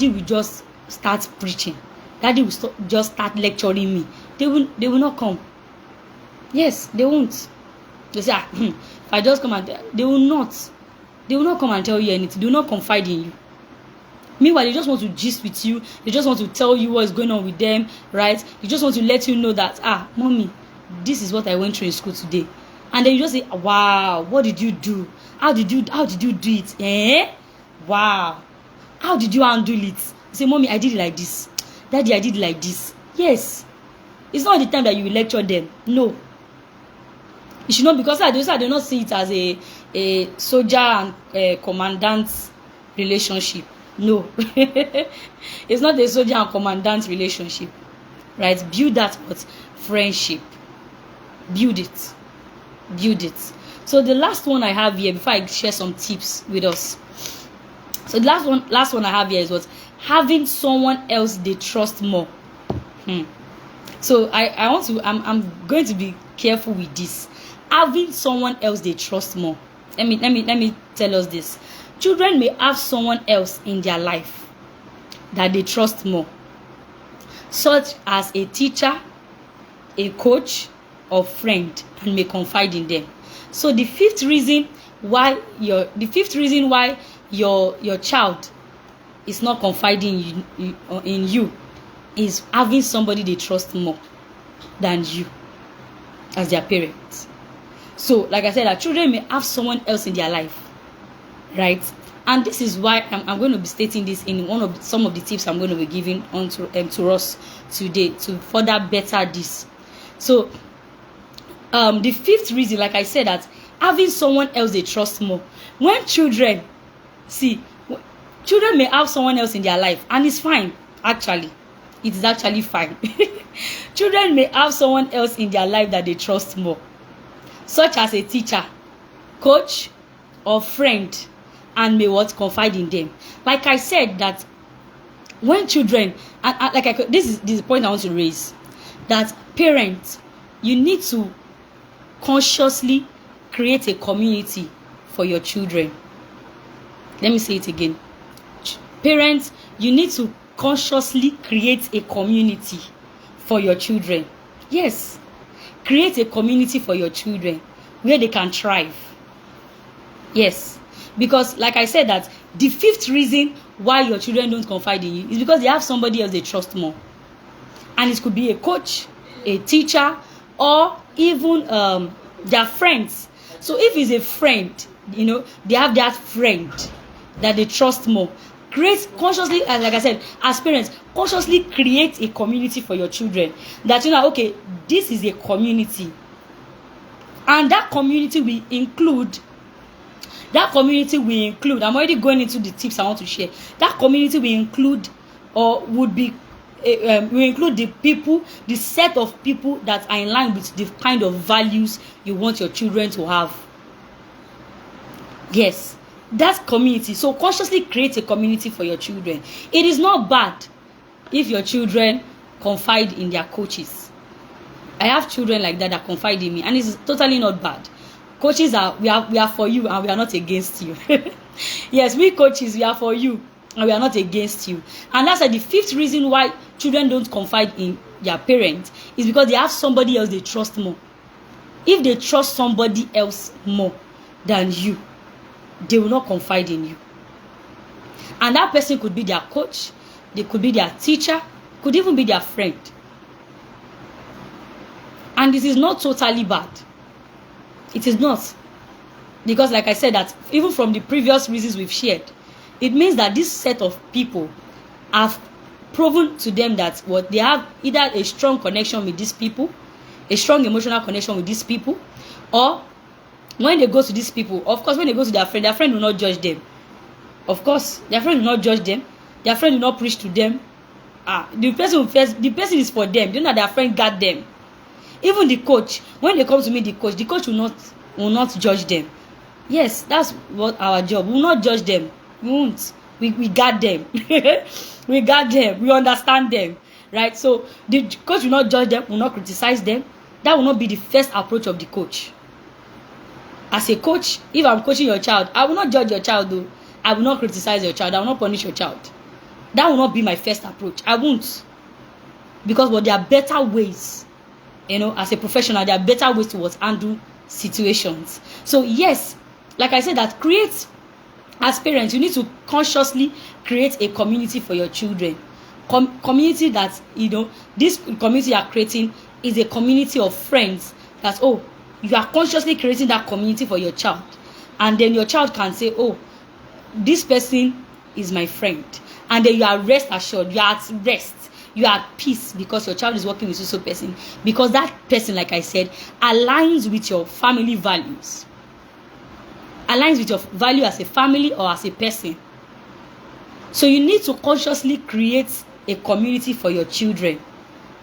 will just start preaching, daddy will just start lecturing me, they will not come. Yes, they won't. They say, if I just come and they will not come and tell you anything. They will not confide in you. Meanwhile, they just want to gist with you. They just want to tell you what is going on with them, right? They just want to let you know that, mommy, this is what I went through in school today. And then you just say, wow, what did you do? How did you do it? Wow. How did you handle it? You say, mommy, I did it like this. Daddy, I did it like this. Yes. It's not the time that you will lecture them. No. You should not, because I do not see it as a soldier and commandant relationship. No. It's not a soldier and commandant relationship. Right? Build that friendship. Build it. So the last one I have here, before I share some tips with us. So the last one I have here is having someone else they trust more. So I'm going to be careful with this. Having someone else they trust more. Let me tell us this. Children may have someone else in their life that they trust more, such as a teacher, a coach, or friend, and may confide in them. So the fifth reason why your child is not confiding in you is having somebody they trust more than you as their parents. So like I said, that children may have someone else in their life, right? And this is why I'm going to be stating this in some of the tips I'm going to be giving to us today to further better this. So the fifth reason, like I said, that having someone else they trust more. When children may have someone else in their life, and it's fine. Actually, it is actually fine. Children may have someone else in their life that they trust more, such as a teacher, coach, or friend, and may confide in them. Like I said, that when children, this is the point I want to raise, that parents, you need to consciously create a community for your children. Let me say it again. Parents, you need to consciously create a community for your children. Yes. Create a community for your children where they can thrive. Yes. Because like I said, that the fifth reason why your children don't confide in you is because they have somebody else they trust more. And it could be a coach, a teacher, or even their friends. So if it's a friend, they have that friend that they trust more. Create consciously, like I said, as parents, consciously create a community for your children. That okay, this is a community And that community will include, I'm already going into the tips I want to share. That community will include, or would be, will include the people, the set of people that are in line with the kind of values you want your children to have. Yes, that community. So consciously create a community for your children. It is not bad if your children confide in their coaches. I have children like that confide in me, and it's totally not bad. Coaches we are for you, and we are not against you. Yes, we coaches, we are for you, and we are not against you. And that's like the fifth reason why children don't confide in their parents, is because they have somebody else they trust more. If they trust somebody else more than you, they will not confide in you. And that person could be their coach, they could be their teacher, could even be their friend. And this is not totally bad. It is not. Because like I said, that even from the previous reasons we've shared, it means that this set of people have proven to them that what they have either a strong connection with these people, a strong emotional connection with these people, or when they go to these people, of course, when they go to their friend will not judge them. Of course, their friend will not judge them. Their friend will not preach to them. The person is for them. They know that their friend got them. Even the coach, when they come to meet the coach will not judge them. Yes, that's what our job. We will not judge them. We won't. We got them. We got them. We understand them. Right? So the coach will not judge them, will not criticize them. That will not be the first approach of the coach. As a coach, if I'm coaching your child, I will not judge your child though. I will not criticize your child. I will not punish your child. That will not be my first approach. I won't. Because there are better ways. As a professional, there are better ways to handle situations. So yes, like I said, that as parents, you need to consciously create a community for your children. Community that, this community you are creating is a community of friends. That, you are consciously creating that community for your child. And then your child can say, this person is my friend. And then you are rest assured, you are at rest. You are at peace because your child is working with so person. Because that person, like I said, aligns with your family values. Aligns with your value as a family or as a person. So you need to consciously create a community for your children.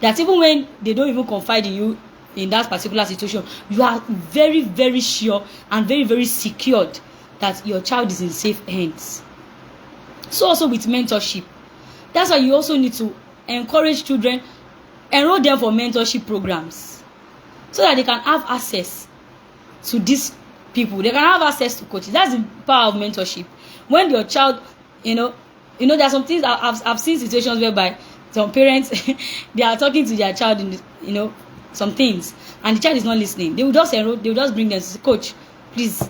That even when they don't even confide in you in that particular situation, you are very, very sure and very, very secured that your child is in safe hands. So also with mentorship. That's why you also need to encourage children, enroll them for mentorship programs so that they can have access to these people. They can have access to coaches. That's the power of mentorship. When your child, there are some things I've seen situations whereby some parents they are talking to their child in some things, and the child is not listening. They will just enroll, they will just bring them to say, coach, please,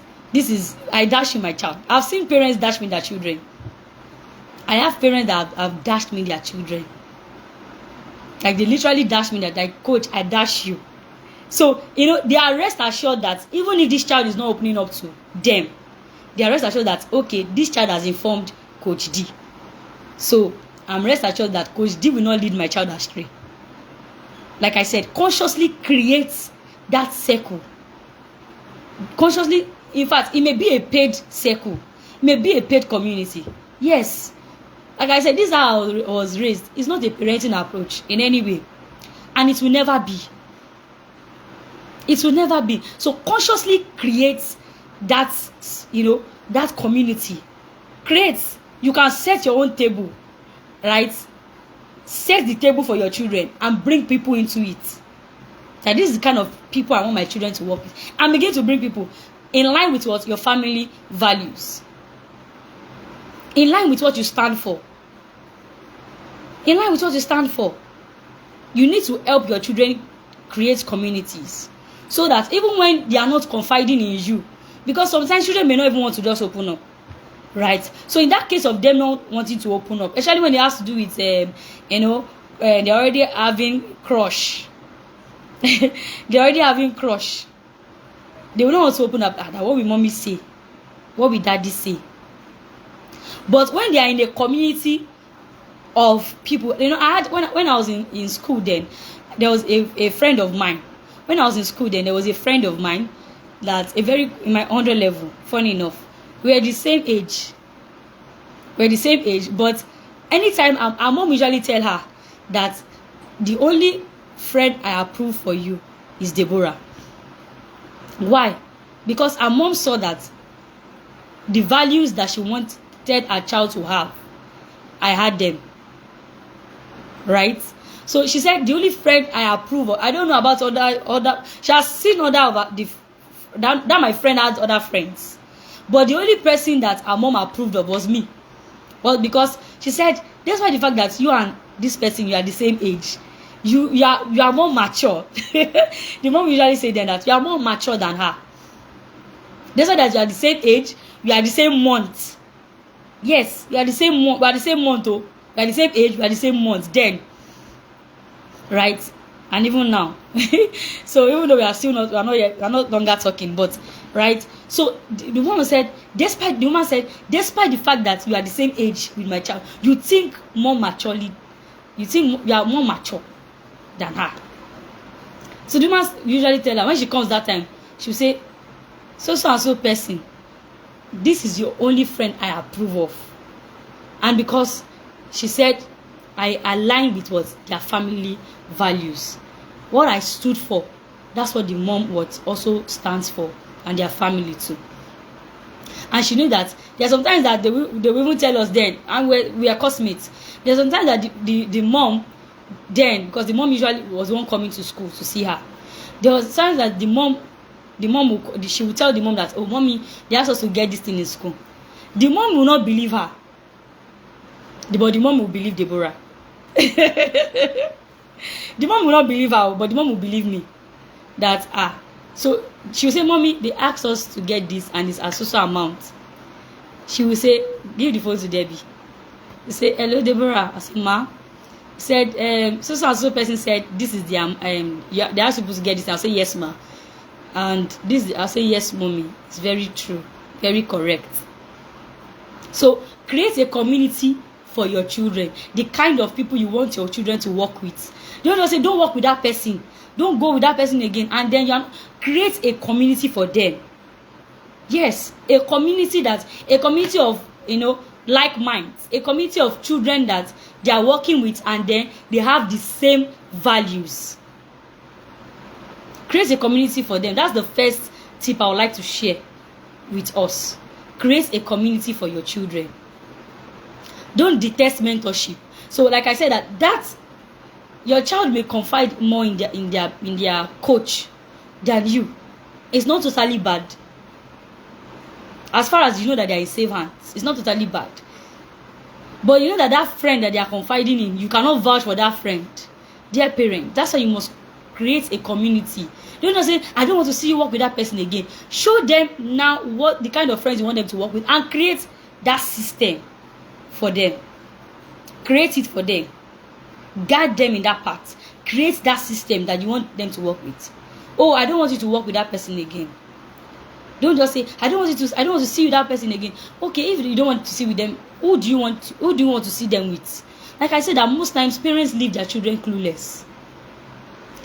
I dash you my child. I've seen parents dash me their children. I have parents that have dashed me their children. Like they literally dash me that, like, coach, I dash you. So, they are rest assured that even if this child is not opening up to them, they are rest assured that, okay, this child has informed Coach D. So, I'm rest assured that Coach D will not lead my child astray. Like I said, consciously create that circle. Consciously, in fact, it may be a paid circle. It may be a paid community. Yes. Like I said, this is how I was raised. It's not a parenting approach in any way. And it will never be. It will never be. So consciously create that, that community. Create. You can set your own table, right? Set the table for your children and bring people into it. That this is the kind of people I want my children to work with. And begin to bring people in line with what your family values. In line with what you stand for. In line with what you stand for. You need to help your children create communities. So that even when they are not confiding in you, because sometimes children may not even want to just open up. Right? So in that case of them not wanting to open up, especially when it has to do with, they're already having crush. They're already having crush. They will not want to open up. What will mommy say? What will daddy say? But when they are in a community of people, I had when I was in school then, there was a friend of mine. When I was in school then, there was a friend of mine that in my 100 level, funny enough, we're the same age. But anytime our mom usually tell her that the only friend I approve for you is Deborah. Why? Because our mom saw that the values that she wanted her child to have, I had them. Right? So she said the only friend I approve of, I don't know about other she has seen that my friend had other friends. But the only person that our mom approved of was me. Well, because she said, despite the fact that you and this person, you are the same age, you are more mature. The mom usually say then that you are more mature than her. Despite that you are the same age, you are the same month. Yes, you are the same month. We are the same month, oh. We are the same age. We are the same month. Then, right, and even now. So even though we are not longer talking, but right. So the woman said, despite the fact that you are the same age with my child, you think more maturely. You think you are more mature than her. So the woman usually tell her when she comes that time, she will say, so and so person, this is your only friend I approve of. And because she said I align with what their family values, what I stood for, that's what the mom what also stands for, and their family too. And she knew that there are sometimes that they will even tell us then, and we are classmates. There's sometimes that the mom then, because the mom usually was the one coming to school to see her, there was times that she would tell the mom that, oh mommy, they asked us to get this thing in school. The mom will not believe her, but the mom will believe Deborah. The mom will not believe her, but the mom will believe me. That so she will say, mommy, they asked us to get this and it's a social amount. She will say, give the phone to Debbie. They say, hello Deborah. I say, ma. Said so person said this is the they are supposed to get this. I'll say yes, ma. And this I'll say yes, mommy. It's very true, very correct. So create a community for your children, the kind of people you want your children to work with. Don't just say don't work with that person, don't go with that person again, and then create a community for them. Yes, a community of like minds, a community of children that they are working with, and then they have the same values. Create a community for them. That's the first tip I would like to share with us. Create a community for your children. Don't detest mentorship. So like I said, that your child may confide more in their coach than you. It's not totally bad. As far as you know that they are in safe hands, it's not totally bad. But you know that friend that they are confiding in, you cannot vouch for that friend. Dear parent, that's why you must create a community. Don't just say, I don't want to see you work with that person again. Show them now what the kind of friends you want them to work with, and create that system for them. Create it for them. Guide them in that part. Create that system that you want them to work with. Oh, I don't want you to work with that person again. Don't just say, I don't want to see with that person again. Okay, if you don't want to see with them, who do you want to see them with? Like I said, that most times parents leave their children clueless.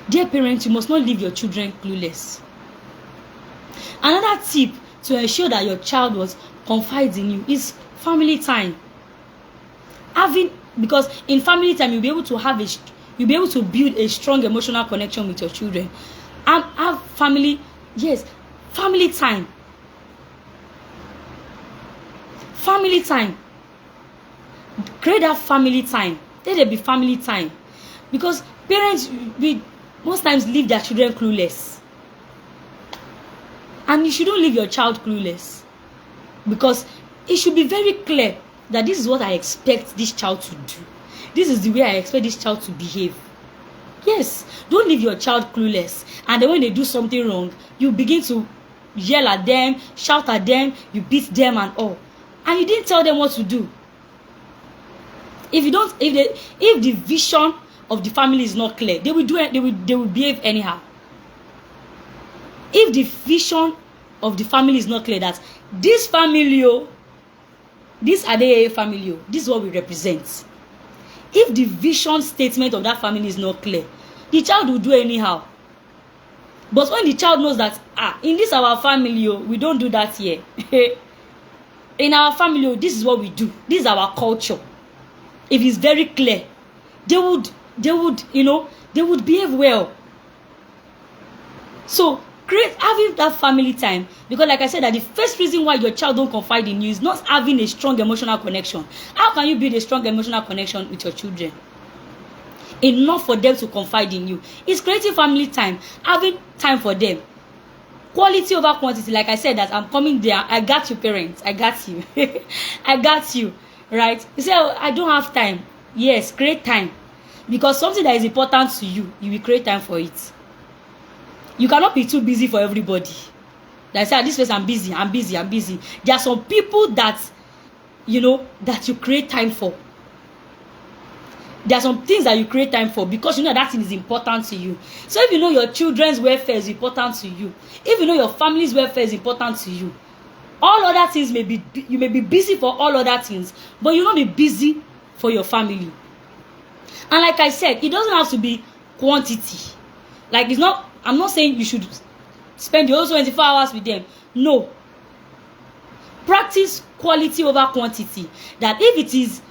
Dear parents, you must not leave your children clueless. Another tip to ensure that your child confides in you is family time. Because in family time you'll be able to build a strong emotional connection with your children. And have family time. Family time. Create that family time. Let there be family time. Because parents most times leave their children clueless. And you shouldn't leave your child clueless. Because it should be very clear that this is what I expect this child to do. This is the way I expect this child to behave. Yes, don't leave your child clueless. And then when they do something wrong, you begin to yell at them, shout at them, you beat them and all. And you didn't tell them what to do. If the vision of the family is not clear, they will behave anyhow. If the vision of the family is not clear, that this family, this Adeyeye family, this is what we represent. If the vision statement of that family is not clear, the child will do anyhow. But when the child knows that, in this our family, we don't do that here. In our family, this is what we do. This is our culture. If it's very clear, they would, they would behave well. So having that family time, because like I said, that the first reason why your child don't confide in you is not having a strong emotional connection. How can you build a strong emotional connection with your children? Enough for them to confide in you. It's creating family time, having time for them. Quality over quantity. Like I said, that I'm coming there. I got you, parents. I got you. I got you. Right? You say, I don't have time. Yes, create time. Because something that is important to you, you will create time for it. You cannot be too busy for everybody. Like I said, this place I'm busy. There are some people that, that you create time for. There are some things that you create time for because you know that thing is important to you. So if you know your children's welfare is important to you, if you know your family's welfare is important to you, all other things you may be busy for all other things, but you will not be busy for your family. And like I said, it doesn't have to be quantity. Like I'm not saying you should spend the whole 24 hours with them. No. Practice quality over quantity. That if it is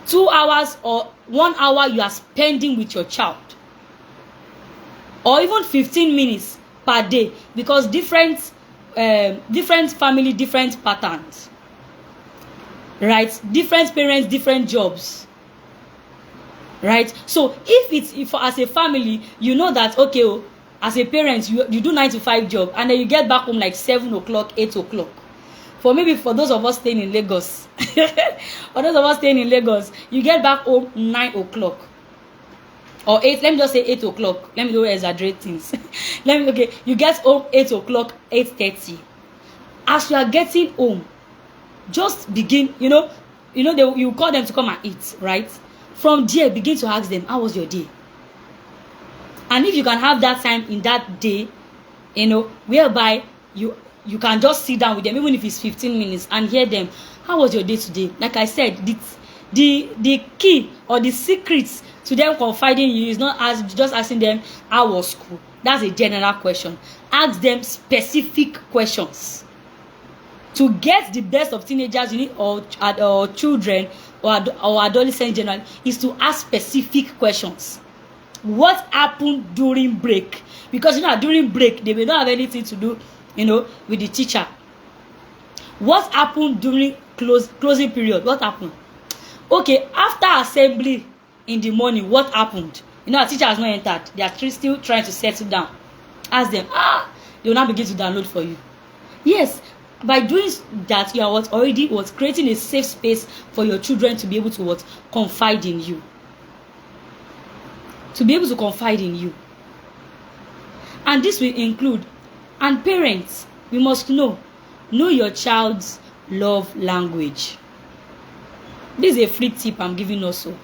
2 hours or 1 hour you are spending with your child, or even 15 minutes per day, because different family, different patterns, right? Different parents, different jobs, right? So if as a family, you know that, okay, as a parent, you do 9 to 5 job, and then you get back home like 7 o'clock, 8 o'clock. For those of us staying in Lagos, you get back home 9 o'clock or 8. Let me just say 8 o'clock. Let me don't exaggerate things. You get home 8 o'clock, 8:30. As you are getting home, just begin. You call them to come and eat, right? From there, begin to ask them, how was your day? And if you can have that time in that day, whereby you can just sit down with them, even if it's 15 minutes, and hear them, how was your day today? Like I said, the key or the secrets to them confiding in you is not just asking them, how was school? That's a general question. Ask them specific questions. To get the best of teenagers, you need, or children, or adolescents generally, is to ask specific questions. What happened during break? Because during break they may not have anything to do with the teacher. What happened during closing period? What happened? Okay, after assembly in the morning, what happened? Our teacher has not entered. They are still trying to settle down. Ask them. They will now begin to download for you. Yes, by doing that, you are already creating a safe space for your children to be able to confide in you. To be able to confide in you. And this will include, and parents, we must know your child's love language. This is a free tip I'm giving also.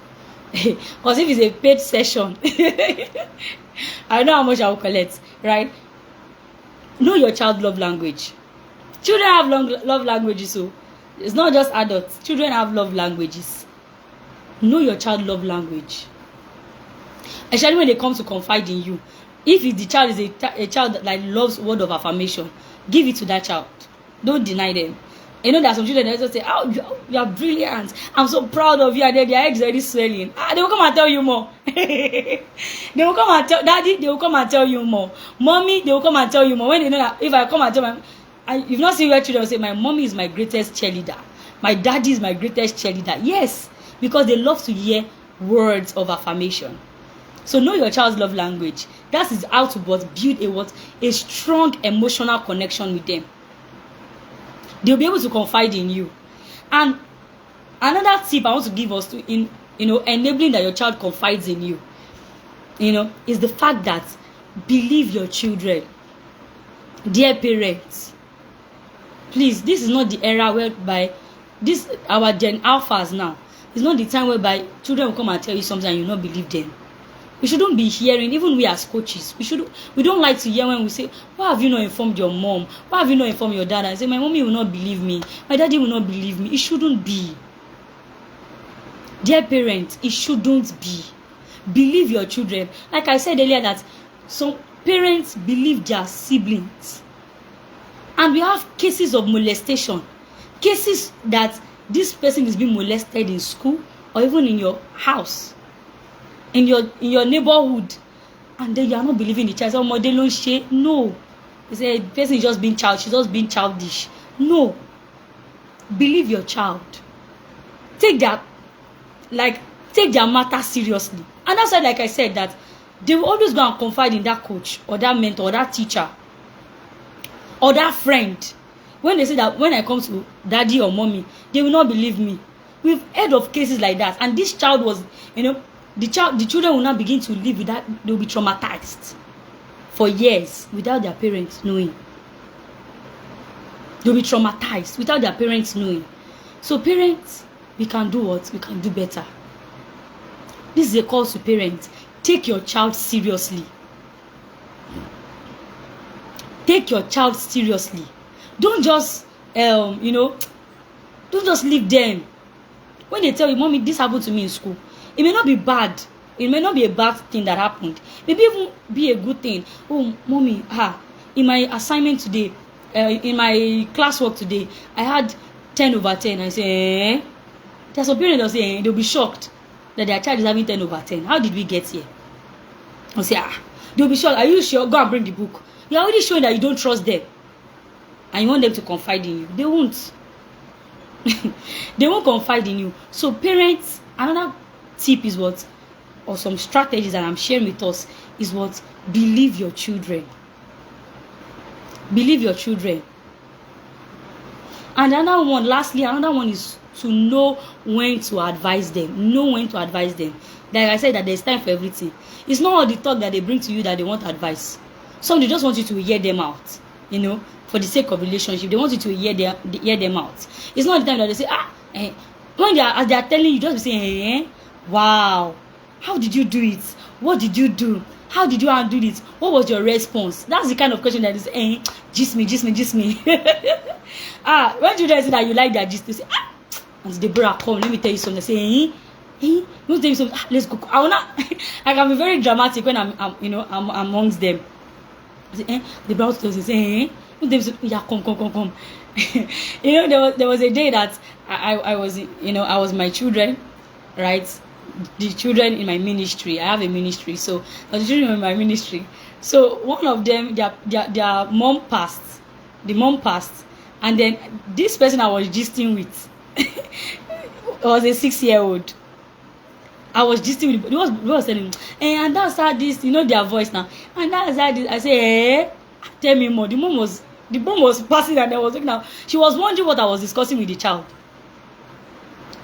Because if it's a paid session, I know how much I will collect, right? Know your child's love language. Children have love languages, so it's not just adults. Children have love languages. Know your child's love language. Especially when they come to confide in you. If the child is a child that loves word of affirmation, give it to that child. Don't deny them. There are some children that just say, you are brilliant. I'm so proud of you. And then their eggs are already swelling. They will come and tell you more. They will come and tell Daddy, they will come and tell you more. Mommy, they will come and tell you more. When they know that if I come and tell you've not seen your children say, my mommy is my greatest cheerleader. My daddy is my greatest cheerleader. Yes, because they love to hear words of affirmation. So know your child's love language. That is how to build a strong emotional connection with them. They'll be able to confide in you. And another tip I want to give us to enabling that your child confides in you, is the fact that believe your children. Dear parents, please, this is not the era whereby our Gen Alphas now. It's not the time whereby children will come and tell you something and you not believe them. We shouldn't be hearing, even we as coaches, we don't like to hear when we say, why have you not informed your mom? Why have you not informed your dad? And say, my mommy will not believe me. My daddy will not believe me. It shouldn't be. Dear parents, it shouldn't be. Believe your children. Like I said earlier, that parents believe their siblings. And we have cases of molestation, cases that this person is being molested in school or even in your house, in your neighborhood, and then you are not believing the child. No, you say the person is just being she's just being childish. No, believe your child. Take their matter seriously. And that's why, like I said, that they will always go and confide in that coach or that mentor or that teacher or that friend. When they say that when I come to daddy or mommy, they will not believe me. We've heard of cases like that, and this child was, the children will not begin to live with that. They'll be traumatized for years without their parents knowing. They'll be traumatized without their parents knowing. So parents, we can do what? We can do better. This is a call to parents. Take your child seriously. Take your child seriously. Don't just, don't just leave them. When they tell you, mommy, this happened to me in school, it may not be bad. It may not be a bad thing that happened. Maybe even be a good thing. Oh, mommy, in my assignment today, in my classwork today, I had 10 over 10. I say, there's some parents that say, they'll be shocked that their child is having 10 over 10. How did we get here? I'll say, they'll be shocked. Are you sure? Go and bring the book. You're already showing that you don't trust them. And you want them to confide in you. They won't. They won't confide in you. So parents, another tip is what, or some strategies that I'm sharing with us, is what? Believe your children. Believe your children. And another one is to know when to advise them. Know when to advise them. Like I said, that there's time for everything. It's not all the talk that they bring to you that they want advice. Some they just want you to hear them out, for the sake of relationship. They want you to hear them out. It's not the time that they say, when they are telling you, just be saying, wow, how did you do it? What did you do? How did you handle it? What was your response? That's the kind of question that is, gist me. When children say that you like their gist, they say, and Deborah, come, let me tell you something. They say, you tell me something. Let's go. I can be very dramatic when I'm amongst them. I say, Deborah say, yeah, come. There was a day that I was, I was my children, right? The children in my ministry. I have a ministry, so the children in my ministry. So one of them, their mom passed. The mom passed, and then this person I was gisting with was a 6-year-old. I was gisting with. He was telling me, and that's how this, their voice now, and that's how this. I say, tell me more. The mom was passing, and I was looking out. She was wondering what I was discussing with the child.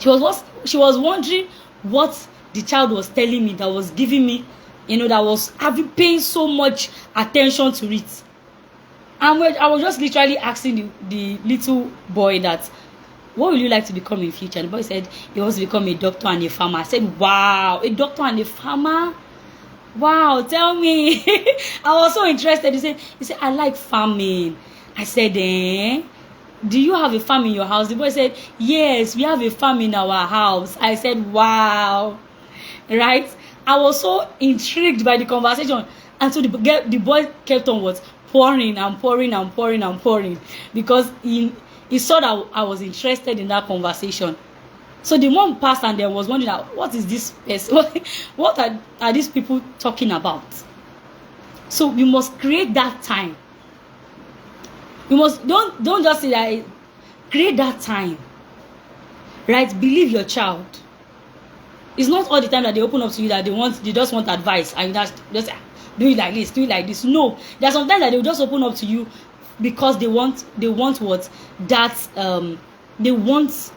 She was wondering what the child was telling me, that was giving me, that was paying so much attention to it. And I was just literally asking the little boy that, what will you like to become in future? And the boy said he wants to become a doctor and a farmer. I said, wow, a doctor and a farmer? Wow, tell me. I was so interested. He said, I like farming. I said, do you have a farm in your house? The boy said, yes, we have a farm in our house. I said, wow. Right? I was so intrigued by the conversation. And so the boy kept on pouring because he saw that I was interested in that conversation. So the mom passed and then was wondering, what is this person? What are these people talking about? So we must create that time. You must don't just say that. Create that time, right? Believe your child. It's not all the time that they open up to you that they just want advice and just do it like this. No, there are sometimes that they will just open up to you because they want what they want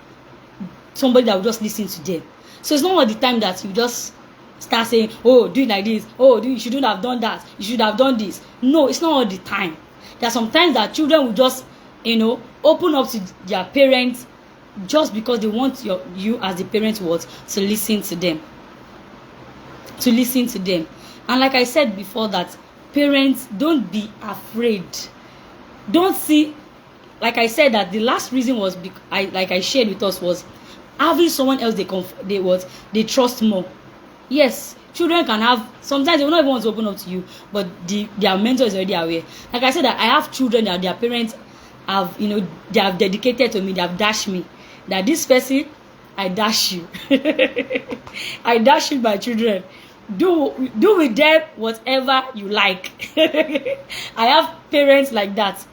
somebody that will just listen to them. So it's not all the time that you just start saying, oh, do it like this. Oh, you shouldn't have done that. You should have done this. No, it's not all the time. There are sometimes that children will just, open up to their parents just because they want you as the parent to listen to them. And like I said before, that parents, don't be afraid. Don't see, like I said, that the last reason was, like I shared with us, was having someone else they trust more. Yes, children can have, sometimes they will not even want to open up to you, but their mentor is already aware. Like I said, that I have children that their parents have, they have dedicated to me, they have dashed me. That this person, I dash you. I dash you, my children. Do with them whatever you like. I have parents like that,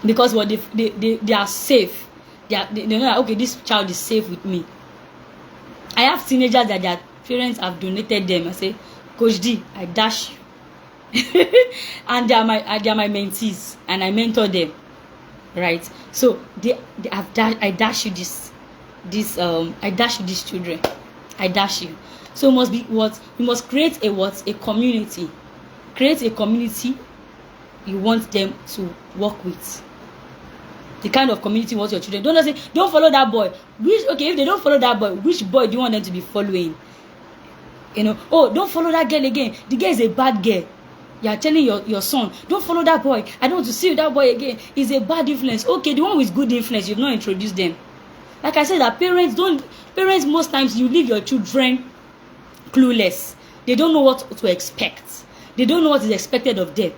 because what they are safe. They know that, okay, this child is safe with me. I have teenagers that their parents have donated them. I say, Coach D, I dash you. And they are my mentees, and I mentor them, right? So I dash you I dash you these children. I dash you. So must be what you must create a community. Create a community you want them to work with. The kind of community you want your children. Don't just say, don't follow that boy. If they don't follow that boy, which boy do you want them to be following? Oh, don't follow that girl again. The girl is a bad girl. You are telling your son, don't follow that boy. I don't want to see that boy again. He's a bad influence. Okay, the one with good influence, you've not introduced them. Like I said, that parents most times, you leave your children clueless. They don't know what to expect. They don't know what is expected of them.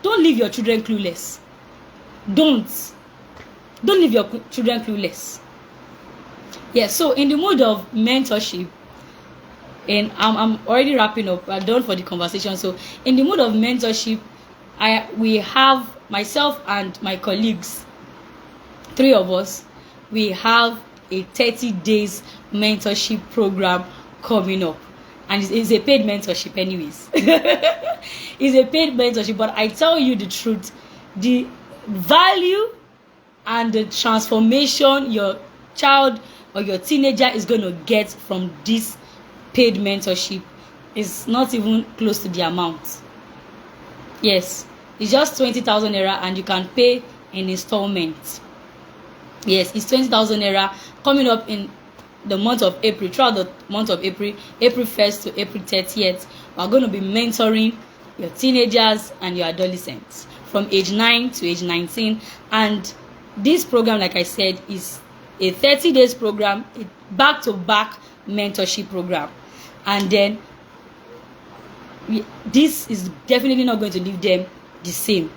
Don't leave your children clueless. Don't leave your children clueless. Yes, so in the mode of mentorship, and I'm already wrapping up. I'm done for the conversation. So in the mode of mentorship, we have myself and my colleagues, 3 of us. We have a 30 days mentorship program coming up, and it's a paid mentorship anyways. It's a paid mentorship, but I tell you the truth, the value and the transformation your child or your teenager is going to get from this paid mentorship is not even close to the amount. Yes, it's just 20,000 naira, and you can pay in installments. Yes, it's 20,000 naira coming up in the month of April. Throughout the month of April 1st to April 30th, we're going to be mentoring your teenagers and your adolescents from age 9 to age 19. And this program, like I said, is a 30 days program, a back-to-back mentorship program. And then this is definitely not going to leave them the same.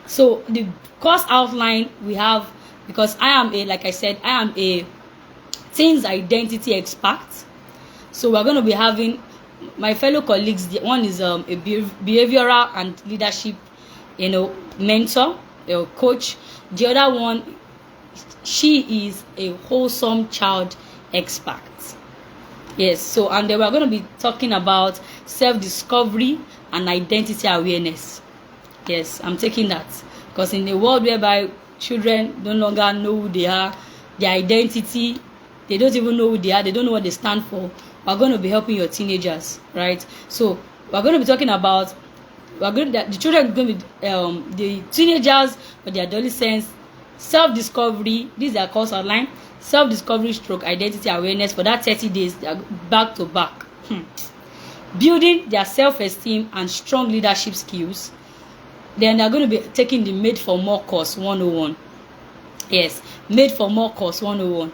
So the course outline we have, because I am a teens identity expert. So we're going to be having my fellow colleagues. The one is a behavioral and leadership, mentor, coach. The other one, she is a wholesome child expert. Yes, so and then we're going to be talking about self-discovery and identity awareness. Yes, I'm taking that, because in a world whereby children no longer know who they are, their identity, they don't even know who they are, they don't know what they stand for, we're going to be helping your teenagers, right? So we're going to be talking about, the children are going to be, the teenagers or the adolescents, self-discovery. This is their course outline. Self-discovery stroke identity awareness for that 30 days. They are back to back. Building their self-esteem and strong leadership skills. Then they're going to be taking the Made for More course 101. Yes, Made for More course 101.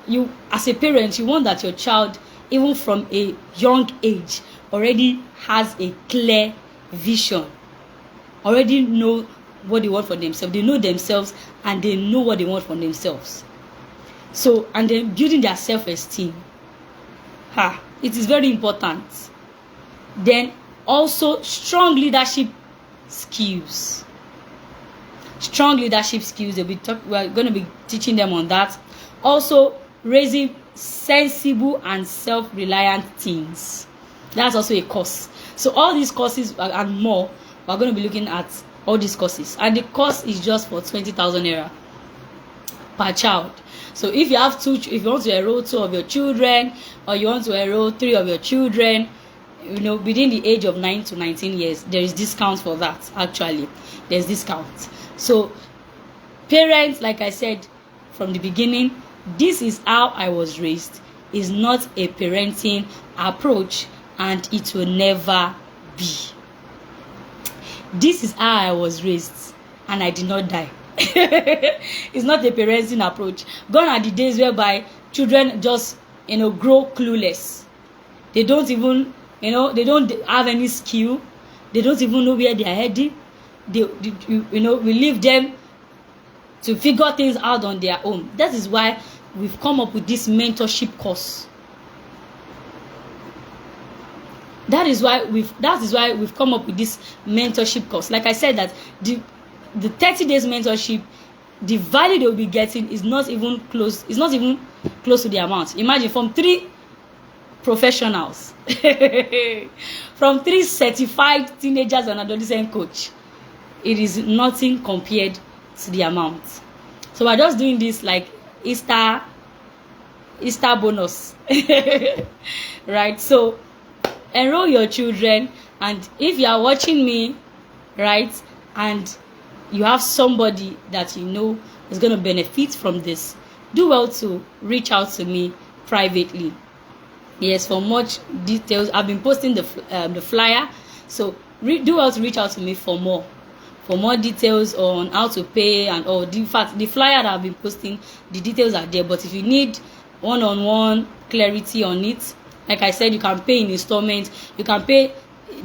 You, as a parent, you want that your child, even from a young age, already has a clear vision, already know what they want for themselves. They know themselves and they know what they want for themselves. So, and then building their self-esteem. It is very important. Then also strong leadership skills. Strong leadership skills. We're going to be teaching them on that. Also raising sensible and self-reliant teens. That's also a course. So all these courses and more, we're going to be looking at all these courses, and the course is just for 20,000 naira per child. So if you have if you want to enroll 2 of your children, or you want to enroll 3 of your children, within the age of 9 to 19 years, there is discount for that. Actually, there's discount. So parents, like I said from the beginning, this is how I was raised. Is not a parenting approach, and it will never be. This is how I was raised, and I did not die. It's not a parenting approach. Gone are the days whereby children just grow clueless. They don't even, they don't have any skill. They don't even know where they are heading. We leave them to figure things out on their own. That is why we've come up with this mentorship course. That is why we've come up with this mentorship course. Like I said, that the 30 days mentorship, the value they will be getting is not even close. It's not even close to the amount. Imagine, from 3 professionals, from 3 certified teenagers and adolescent coach, it is nothing compared to the amount. So we're just doing this like Easter bonus, right? So enroll your children, and if you are watching me, right, and you have somebody that you know is going to benefit from this, do well to reach out to me privately. Yes, for much details, I've been posting the flyer, so do well to reach out to me for more details on how to pay and all. In fact, the flyer that I've been posting, the details are there. But if you need one-on-one clarity on it, like I said, you can pay in installments. You can pay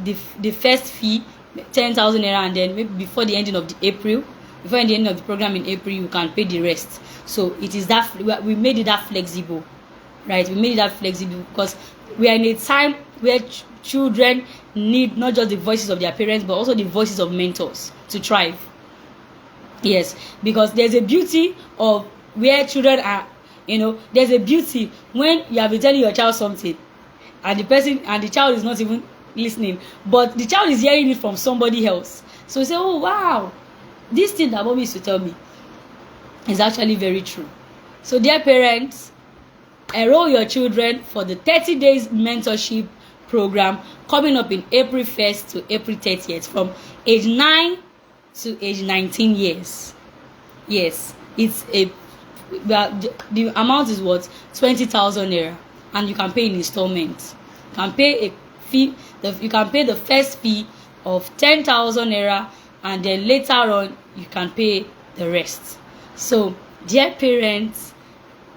the first fee, 10,000 naira, and then maybe before the ending of the ending of the program in April, you can pay the rest. So it is that we made it that flexible, right? We made it that flexible because we are in a time where children need not just the voices of their parents, but also the voices of mentors to thrive. Yes, because there's a beauty of where children are. There's a beauty when you have been telling your child something, and the child is not even listening, but the child is hearing it from somebody else. So you say, oh wow, this thing that mommy used to tell me is actually very true. So dear parents, enroll your children for the 30 days mentorship program coming up in April 1st to April 30th, from age 9 to age 19 years. Yes, the amount is what, 20,000 naira, and you can pay in installments. You can pay a fee. You can pay the first fee of 10,000 naira, and then later on you can pay the rest. So dear parents,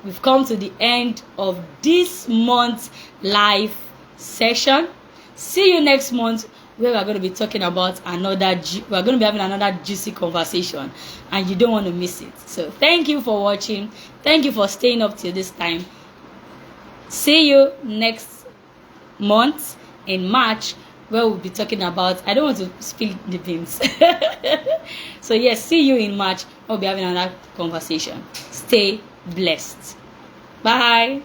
we've come to the end of this month's live session. See you next month, where we're going to be talking about we're going to be having another juicy conversation, and you don't want to miss it. So thank you for watching. Thank you for staying up till this time. See you next month in March, where we'll be talking about, I don't want to spill the beans. So yes, see you in March. We'll be having another conversation. Stay blessed. Bye.